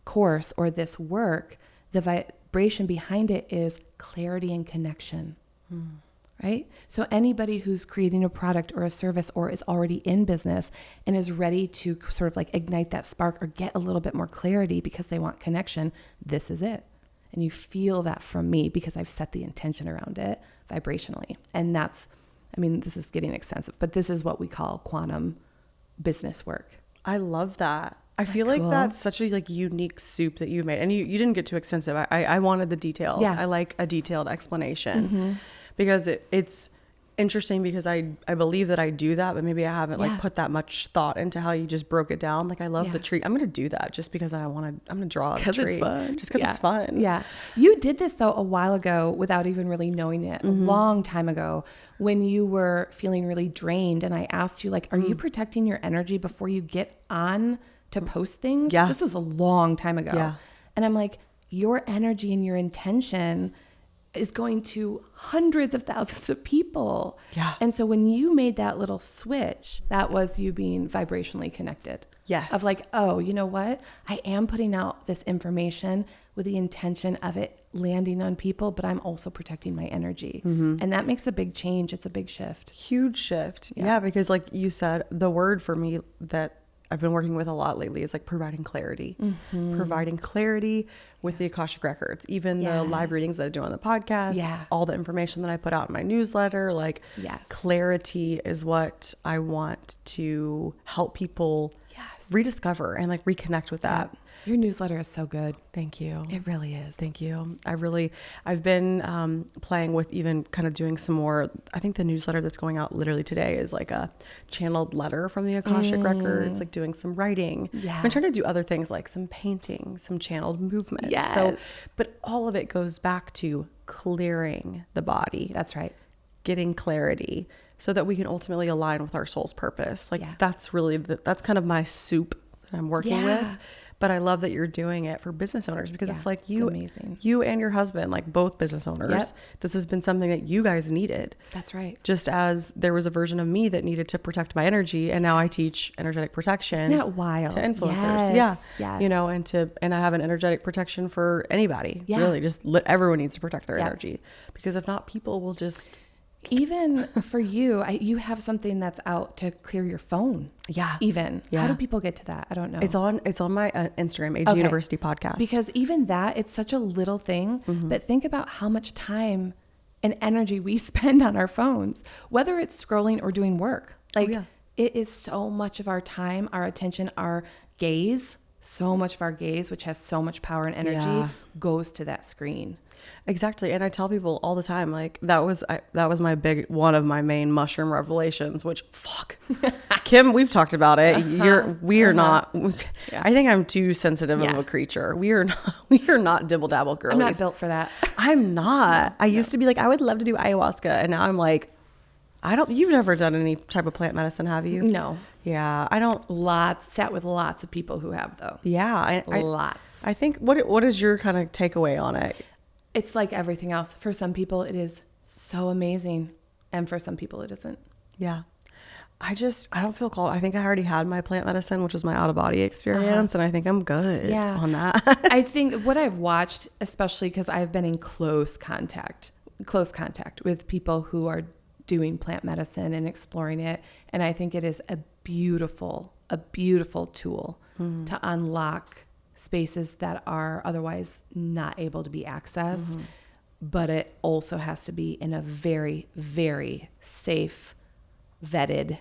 S2: course or this work, the vibration behind it is clarity and connection, right? So anybody who's creating a product or a service or is already in business and is ready to sort of like ignite that spark or get a little bit more clarity because they want connection, this is it. And you feel that from me because I've set the intention around it vibrationally. And this is getting extensive, but this is what we call quantum business work.
S1: I love that. I feel like that's such a like unique soup that you made. And you didn't get too extensive. I wanted the details. I like a detailed explanation because interesting because I believe that I do that, but maybe I haven't like put that much thought into how you just broke it down. Like I love the tree. I'm going to do that just because I'm going to draw a tree.
S2: It's fun.
S1: Just because it's fun.
S2: Yeah. You did this though a while ago without even really knowing it, a long time ago when you were feeling really drained. And I asked you like, are you protecting your energy before you get on to post things?
S1: Yeah.
S2: This was a long time ago.
S1: Yeah.
S2: And I'm like, your energy and your intention is going to hundreds of thousands of people.
S1: Yeah.
S2: And so when you made that little switch, that was you being vibrationally connected.
S1: Yes.
S2: Of like, oh, you know what? I am putting out this information with the intention of it landing on people, but I'm also protecting my energy. And that makes a big change. It's a big shift.
S1: Huge shift. Yeah. Because like you said, the word for me that I've been working with a lot lately is like providing clarity, providing clarity with the Akashic Records, even the live readings that I do on the podcast, all the information that I put out in my newsletter, like clarity is what I want to help people rediscover and like reconnect with that.
S2: Your newsletter is so good.
S1: Thank you.
S2: It really is.
S1: Thank you. I've been playing with even kind of doing some more. I think the newsletter that's going out literally today is like a channeled letter from the Akashic Records, like doing some writing. I've been trying to do other things like some painting, some channeled movement. So, but all of it goes back to clearing the body.
S2: That's right.
S1: Getting clarity so that we can ultimately align with our soul's purpose. Like that's really, that's kind of my soup that I'm working with. But I love that you're doing it for business owners because it's like you and your husband, like both business owners, this has been something that you guys needed.
S2: That's right.
S1: Just as there was a version of me that needed to protect my energy. And now I teach energetic protection.
S2: Isn't that wild?
S1: To influencers.
S2: Yes.
S1: You know, and I have an energetic protection for anybody. Really just everyone needs to protect their energy because if not, people will just...
S2: Even for you, you have something that's out to clear your phone. Even. How do people get to that? I don't know.
S1: It's on my Instagram, AG University Podcast.
S2: Because even that, it's such a little thing, but think about how much time and energy we spend on our phones, whether it's scrolling or doing work. Like it is so much of our time, our attention, our gaze, so much of our gaze, which has so much power and energy, goes to that screen.
S1: Exactly. And I tell people all the time, like that was one of my main mushroom revelations, which Kim, we've talked about it. We are not, I think I'm too sensitive of a creature. We are not dibble dabble girlies.
S2: I'm not built for that.
S1: I'm not. I used to be like, I would love to do ayahuasca. And now I'm like, you've never done any type of plant medicine, have you?
S2: No.
S1: Yeah. I don't.
S2: Sat with lots of people who have though.
S1: Yeah.
S2: Lots.
S1: I think what is your kind of takeaway on it?
S2: It's like everything else. For some people, it is so amazing. And for some people, it isn't.
S1: Yeah. I don't feel called. I think I already had my plant medicine, which was my out of body experience. And I think I'm good on that.
S2: I think what I've watched, especially because I've been in close contact with people who are doing plant medicine and exploring it. And I think it is a beautiful tool to unlock spaces that are otherwise not able to be accessed, but it also has to be in a very, very safe, vetted,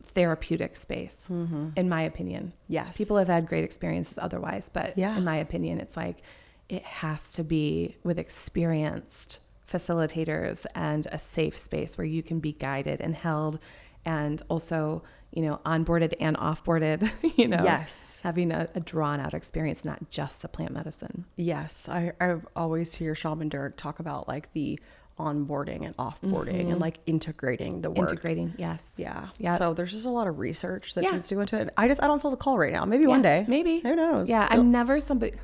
S2: therapeutic space, in my opinion. Yes. People have had great experiences otherwise, but in my opinion, it's like, it has to be with experienced facilitators and a safe space where you can be guided and held and also, onboarded and offboarded, having a drawn out experience, not just the plant medicine.
S1: Yes. I always hear Shaman Dirk talk about like the onboarding and offboarding and like integrating the work.
S2: Yes.
S1: Yeah. So there's just a lot of research that needs to go into it. I don't feel the call right now. Maybe one day.
S2: Maybe.
S1: Who knows?
S2: Yeah. I'm never somebody.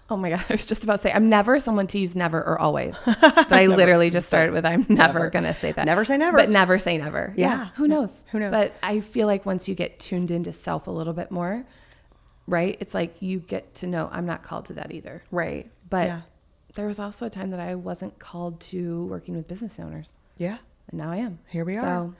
S2: Oh my God. I was just about to say, I'm never someone to use never or always. But I literally just started with, I'm never going to say that.
S1: Never say never.
S2: But never say never.
S1: Yeah.
S2: Who knows?
S1: But
S2: I feel like once you get tuned into self a little bit more, right? It's like you get to know I'm not called to that either.
S1: Right.
S2: But there was also a time that I wasn't called to working with business owners.
S1: Yeah.
S2: And now I am.
S1: Here we are.
S2: So,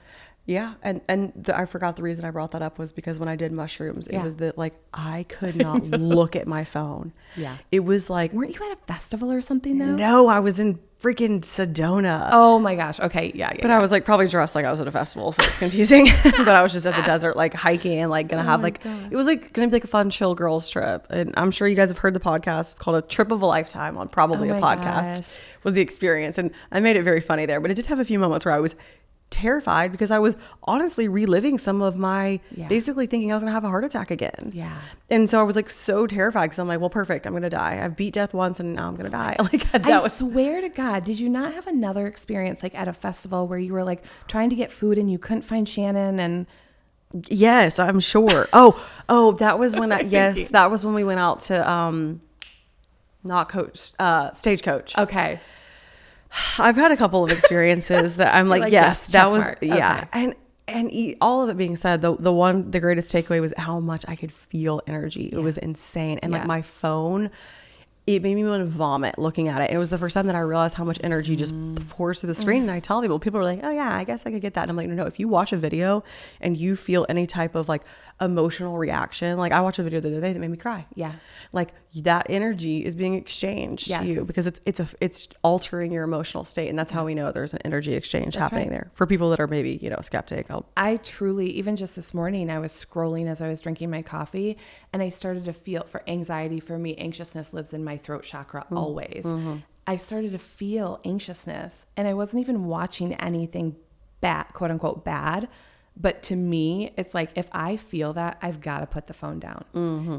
S1: Yeah. I forgot the reason I brought that up was because when I did mushrooms, it was that like, I could not look at my phone.
S2: Yeah.
S1: It was like,
S2: weren't you at a festival or something though?
S1: No, I was in freaking Sedona.
S2: Oh my gosh. Okay. Yeah.
S1: But I was like probably dressed like I was at a festival. So it's confusing. But I was just at the desert, like hiking and like going to have like, it was like going to be like a fun, chill girls trip. And I'm sure you guys have heard the podcast. It's called A Trip of a Lifetime on probably a podcast was the experience. And I made it very funny there, but it did have a few moments where I was terrified because I was honestly reliving some of my basically thinking I was gonna have a heart attack again.
S2: Yeah.
S1: And so I was like so terrified because I'm like, well, perfect, I'm gonna die. I've beat death once and now I'm gonna die. Like
S2: I swear to God, did you not have another experience like at a festival where you were like trying to get food and you couldn't find Shannon? And
S1: yes, I'm sure. Oh, that was when that was when we went out to Stagecoach.
S2: Okay.
S1: I've had a couple of experiences that I'm like, yes, that was, yeah.
S2: Okay.
S1: And all of it being said, the greatest takeaway was how much I could feel energy. It was insane. And like my phone, it made me want to vomit looking at it. And it was the first time that I realized how much energy just pours through the screen. And I tell people are like, oh yeah, I guess I could get that. And I'm like, no, if you watch a video and you feel any type of like emotional reaction, like I watched a video the other day that made me cry.
S2: Yeah.
S1: Like that energy is being exchanged to you because it's altering your emotional state. And that's how we know there's an energy exchange happening there for people that are maybe, skeptic.
S2: I truly, even just this morning, I was scrolling as I was drinking my coffee and I started to feel, for anxiety, for me, anxiousness lives in my throat chakra always. I started to feel anxiousness and I wasn't even watching anything bad, quote unquote bad. But to me, it's like, if I feel that, I've got to put the phone down.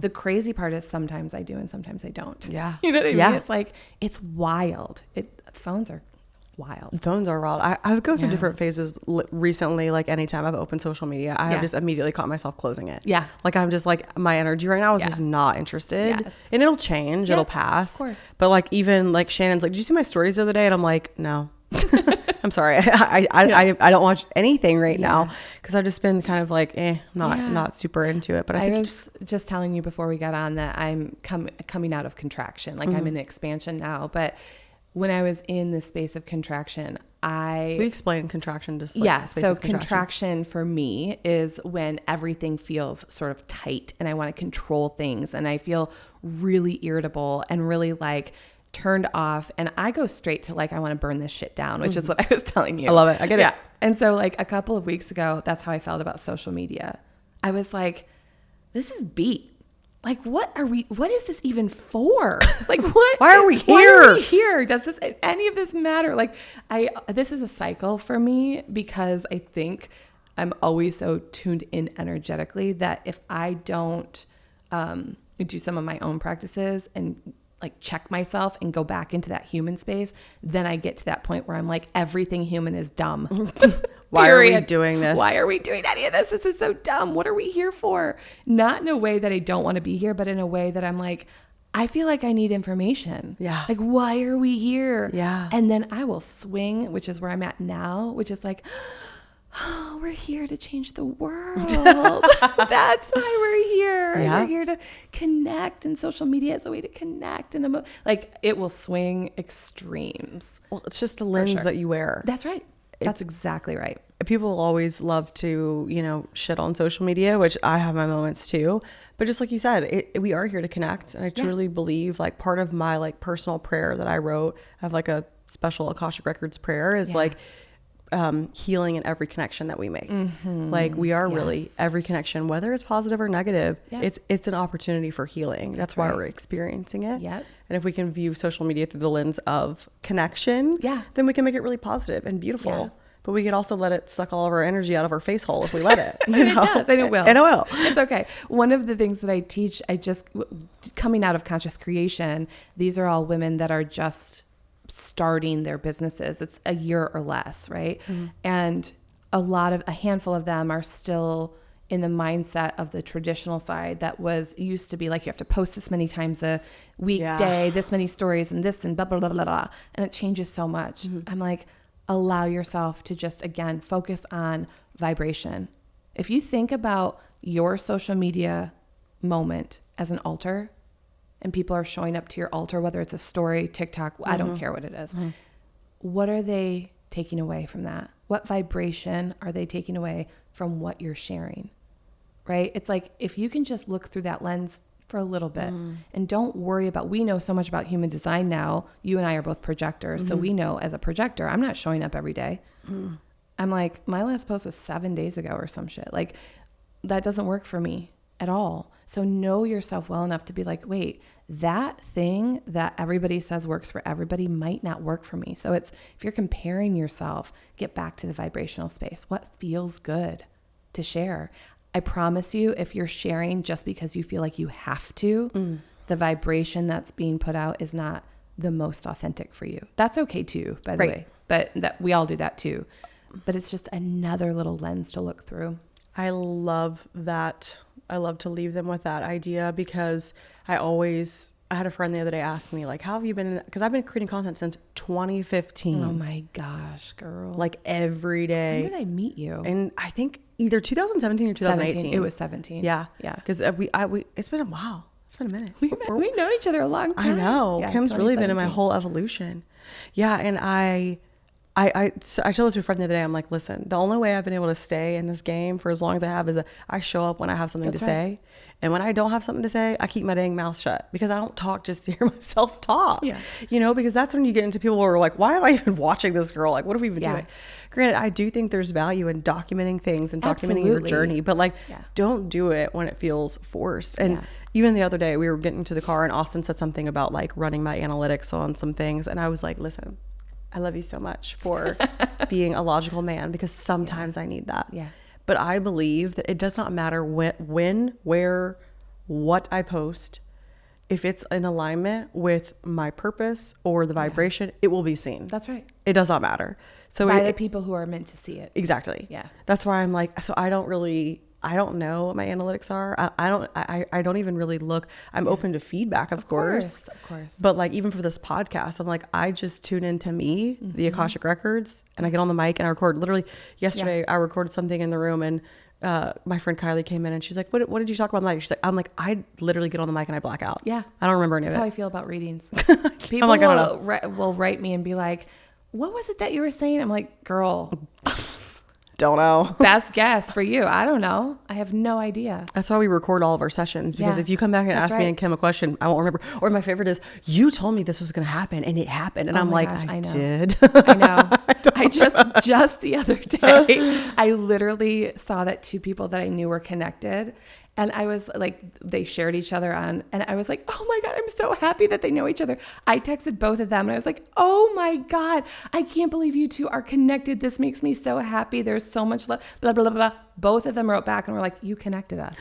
S2: The crazy part is sometimes I do and sometimes I don't.
S1: Yeah.
S2: You know what I mean? It's like, it's wild. Phones are wild.
S1: Phones are wild. I would go through different phases recently. Like anytime I've opened social media, I have just immediately caught myself closing it. Yeah. Like I'm just like, my energy right now is just not interested. Yes. And it'll change. It'll pass. Of course. But like, even like Shannon's like, did you see my stories the other day? And I'm like, no. I'm sorry. I don't watch anything right now because I've just been kind of like, not super into it. But I was
S2: just telling you before we got on that I'm coming out of contraction. Like I'm in expansion now. But when I was in the space of contraction, we explain contraction just like space of contraction for me is when everything feels sort of tight and I want to control things and I feel really irritable and really like turned off, and I go straight to like, I want to burn this shit down, which is what I was telling you.
S1: I love it. I get it.
S2: And so like a couple of weeks ago, that's how I felt about social media. I was like, this is beat. Like, what is this even for? Like, why are we here? Does any of this matter? Like, this is a cycle for me because I think I'm always so tuned in energetically that if I don't do some of my own practices and like check myself and go back into that human space, then I get to that point where I'm like, everything human is dumb.
S1: Why are we doing this?
S2: Why are we doing any of this? This is so dumb. What are we here for? Not in a way that I don't want to be here, but in a way that I'm like, I feel like I need information. Yeah. Like, why are we here? Yeah. And then I will swing, which is where I'm at now, which is like, oh, we're here to change the world. That's why we're here. Yeah. We're here to connect, and social media is a way to connect. And like, it will swing extremes.
S1: Well, it's just the lens that you wear.
S2: That's right. That's exactly right.
S1: People always love to, shit on social media, which I have my moments too. But just like you said, we are here to connect. And I truly believe like part of my like personal prayer that I wrote, I have like a special Akashic Records prayer is like, healing in every connection that we make. Like we are really every connection, whether it's positive or negative, it's an opportunity for healing. That's why we're experiencing it. Yep. And if we can view social media through the lens of connection, then we can make it really positive and beautiful. Yeah. But we could also let it suck all of our energy out of our face hole if we let it.
S2: And it does, and it will.
S1: And it will.
S2: It's okay. One of the things that I teach, coming out of conscious creation, these are all women that are just starting their businesses. It's a year or less, right? And a handful of them are still in the mindset of the traditional side that used to be like, you have to post this many times a weekday, this many stories and this and blah, blah, blah, blah, blah. And it changes so much. I'm like, allow yourself to just, again, focus on vibration. If you think about your social media moment as an altar, and people are showing up to your altar, whether it's a story, TikTok, I don't care what it is. What are they taking away from that? What vibration are they taking away from what you're sharing? Right? It's like, if you can just look through that lens for a little bit and don't worry about, we know so much about human design now. You and I are both projectors. So we know, as a projector, I'm not showing up every day. I'm like, my last post was 7 days ago or some shit. Like, that doesn't work for me at all. So know yourself well enough to be like, wait, that thing that everybody says works for everybody might not work for me. So it's, if you're comparing yourself, get back to the vibrational space. What feels good to share? I promise you, if you're sharing just because you feel like you have to, the vibration that's being put out is not the most authentic for you. That's okay too, by the way. But that, we all do that too. But it's just another little lens to look through.
S1: I love that. I love to leave them with that idea, because I had a friend the other day ask me, like, how have you been? Because I've been creating content since 2015.
S2: Oh my gosh, girl.
S1: Like every day.
S2: When did I meet you?
S1: And I think either 2017 or 2018.
S2: 17. It was 17.
S1: Yeah.
S2: Yeah.
S1: Because it's been a while. It's been a minute.
S2: We've known each other a long time.
S1: I know.
S2: Yeah,
S1: Kim's really been in my whole evolution. Yeah. And I told this to a friend the other day. I'm like, listen, the only way I've been able to stay in this game for as long as I have is that I show up when I have something to say. And when I don't have something to say, I keep my dang mouth shut, because I don't talk just to hear myself talk. Yeah. You know, because that's when you get into people who are like, why am I even watching this girl? Like, what are we even doing? Granted, I do think there's value in documenting things and documenting your journey, but like, don't do it when it feels forced. And even the other day, we were getting to the car and Austin said something about like running my analytics on some things. And I was like, listen, I love you so much for being a logical man, because sometimes I need that. Yeah. But I believe that it does not matter when, where, what I post. If it's in alignment with my purpose or the vibration, it will be seen.
S2: That's right.
S1: It does not matter. So
S2: by the people who are meant to see it.
S1: Exactly.
S2: Yeah.
S1: That's why I'm like, so I don't know what my analytics are. I don't even really look. I'm open to feedback, of course. But like, even for this podcast, I'm like, I just tune into me, the Akashic Records, and I get on the mic and I record. Literally yesterday, I recorded something in the room, and my friend Kylie came in and she's like, what did you talk about on the mic? She's like, I'm like, I literally get on the mic and I black out. Yeah. I don't remember any of it.
S2: That's how I feel about readings. People like, will write me and be like, what was it that you were saying? I'm like, girl,
S1: don't know.
S2: Best guess for you. I don't know. I have no idea.
S1: That's why we record all of our sessions, because if you come back and ask me and Kim a question, I won't remember. Or my favorite is, you told me this was going to happen and it happened. And I'm like, gosh, I did.
S2: I know. I just the other day, I literally saw that two people that I knew were connected. And I was like, they shared each other on, and I was like, oh my God, I'm so happy that they know each other. I texted both of them and I was like, oh my God, I can't believe you two are connected. This makes me so happy. There's so much love, blah, blah, blah, blah. Both of them wrote back and were like, you connected us.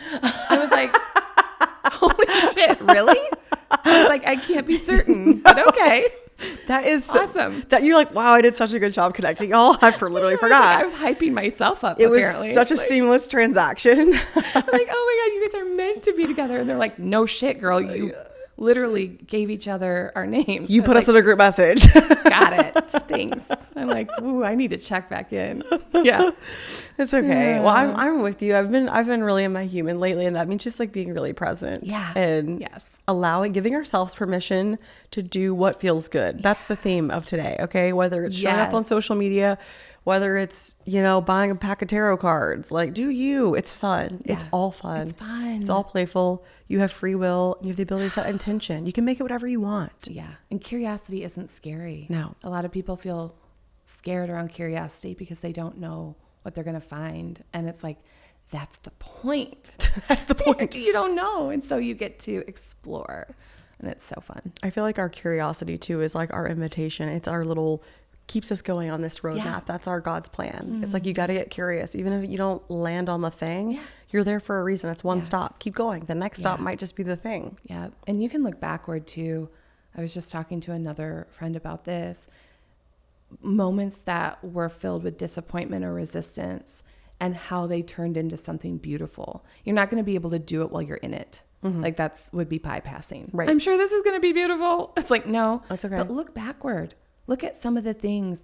S2: I was like, holy shit, really? I was like, I can't be certain, but okay.
S1: That is
S2: awesome.
S1: That you're like, wow, I did such a good job connecting y'all. I literally forgot.
S2: I was hyping myself up.
S1: It apparently was such a seamless transaction.
S2: I'm like, oh my God, you guys are meant to be together. And they're like, no shit, girl. You literally gave each other our names.
S1: You put us in a group message.
S2: Got it. Thanks. I'm like, ooh, I need to check back in. Yeah.
S1: It's okay. Yeah. Well, I'm with you. I've been really in my human lately, and that means just like being really present.
S2: Yeah.
S1: And giving ourselves permission to do what feels good. That's the theme of today. Okay. Whether it's showing up on social media, whether it's, buying a pack of tarot cards, like, do you, it's fun. Yeah. It's all fun.
S2: It's fun.
S1: It's all playful. You have free will. You have the ability to set intention. You can make it whatever you want.
S2: Yeah. And curiosity isn't scary.
S1: No.
S2: A lot of people feel scared around curiosity because they don't know what they're going to find. And it's like, that's the point.
S1: That's the point.
S2: You don't know. And so you get to explore. And it's so fun.
S1: I feel like our curiosity too is like our invitation. It's our little, keeps us going on this roadmap. Yeah. That's our God's plan. Mm-hmm. It's like, you got to get curious. Even if you don't land on the thing, you're there for a reason. It's one stop. Keep going. The next stop might just be the thing.
S2: Yeah. And you can look backward too. I was just talking to another friend about this. Moments that were filled with disappointment or resistance and how they turned into something beautiful. You're not going to be able to do it while you're in it. Mm-hmm. Like would be pie passing.
S1: Right.
S2: I'm sure this is going to be beautiful. It's like, no,
S1: that's okay.
S2: But look backward. Look at some of the things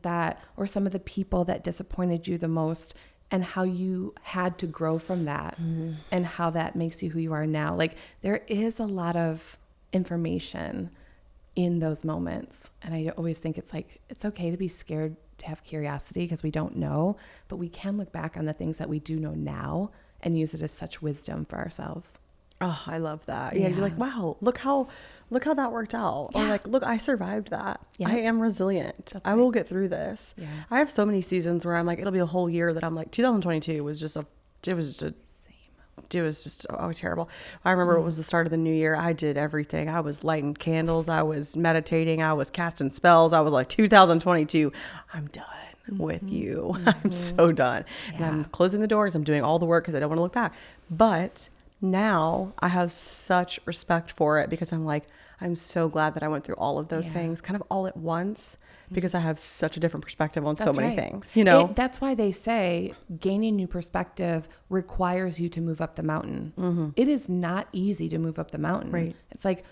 S2: or some of the people that disappointed you the most and how you had to grow from that and how that makes you who you are now. Like, there is a lot of information in those moments. And I always think it's like, it's okay to be scared to have curiosity because we don't know, but we can look back on the things that we do know now and use it as such wisdom for ourselves.
S1: Oh, I love that. Yeah. You're like, wow, look how that worked out.
S2: Yeah.
S1: Or like, look, I survived that.
S2: Yeah.
S1: I am resilient.
S2: That's
S1: I
S2: right.
S1: will get through this.
S2: Yeah.
S1: I have so many seasons where I'm like, it'll be a whole year that I'm like, 2022 was just terrible. I remember it was the start of the new year. I did everything. I was lighting candles. I was meditating. I was casting spells. I was like, 2022, I'm done with you. I'm so done. And I'm closing the doors. I'm doing all the work because I don't want to look back. But now I have such respect for it because I'm like, I'm so glad that I went through all of those things kind of all at once because I have such a different perspective on so many things, you know?
S2: That's why they say gaining new perspective requires you to move up the mountain. It is not easy to move up the mountain.
S1: Right.
S2: It's like,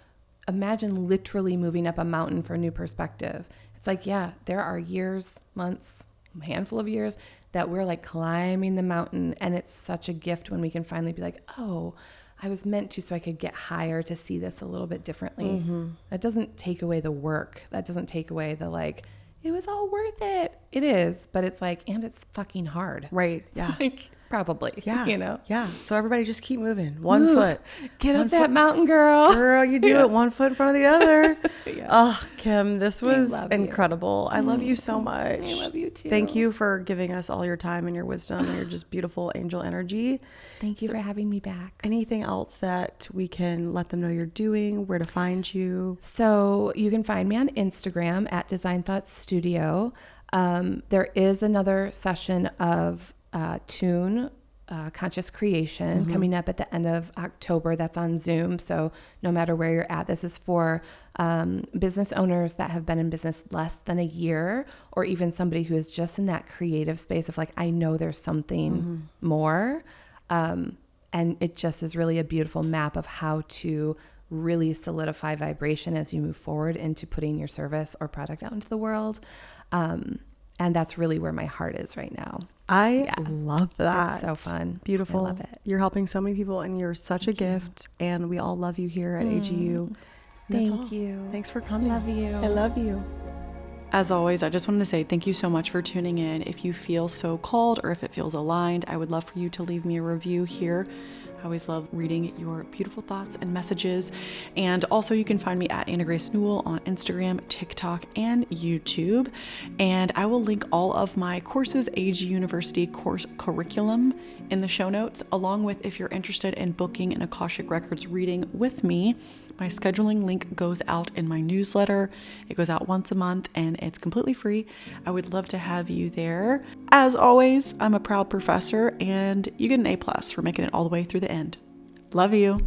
S2: imagine literally moving up a mountain for a new perspective. It's like, yeah, there are years, months, a handful of years that we're like climbing the mountain, and it's such a gift when we can finally be like, oh, I was meant to so I could get higher to see this a little bit differently. That doesn't take away the work. That doesn't take away the like, it was all worth it. It is, but it's like, and it's fucking hard.
S1: Right. Yeah.
S2: Like, probably.
S1: Yeah.
S2: You know?
S1: Yeah. So everybody just keep moving. One foot.
S2: Get up that mountain, girl.
S1: Girl, you do it one foot in front of the other.
S2: Yeah.
S1: Oh, Kim, this was
S2: love you.
S1: incredible. I love you so much.
S2: I love you too.
S1: Thank you for giving us all your time and your wisdom and your just beautiful angel energy.
S2: Thank you for having me back.
S1: Anything else that we can let them know you're doing, where to find you?
S2: So you can find me on Instagram at Design Thoughts Studio. There is another session of Tune Conscious Creation coming up at the end of October. That's on Zoom. So no matter where you're at, this is for business owners that have been in business less than a year, or even somebody who is just in that creative space of like, I know there's something more. And it just is really a beautiful map of how to really solidify vibration as you move forward into putting your service or product out into the world. And that's really where my heart is right now.
S1: I love that.
S2: It's so fun.
S1: Beautiful.
S2: I love it.
S1: You're helping so many people and you're such a gift. And we all love you here at AGU. That's all.
S2: Thank you.
S1: Thanks for coming.
S2: Love you.
S1: I love you. As always, I just wanted to say thank you so much for tuning in. If you feel so called or if it feels aligned, I would love for you to leave me a review here. I always love reading your beautiful thoughts and messages. And also you can find me at Anna Grace Newell on Instagram, TikTok, and YouTube. And I will link all of my courses, AG University course curriculum in the show notes, along with if you're interested in booking an Akashic Records reading with me. My scheduling link goes out in my newsletter. It goes out once a month and it's completely free. I would love to have you there. As always, I'm a proud professor and you get an A+ for making it all the way through the end. Love you.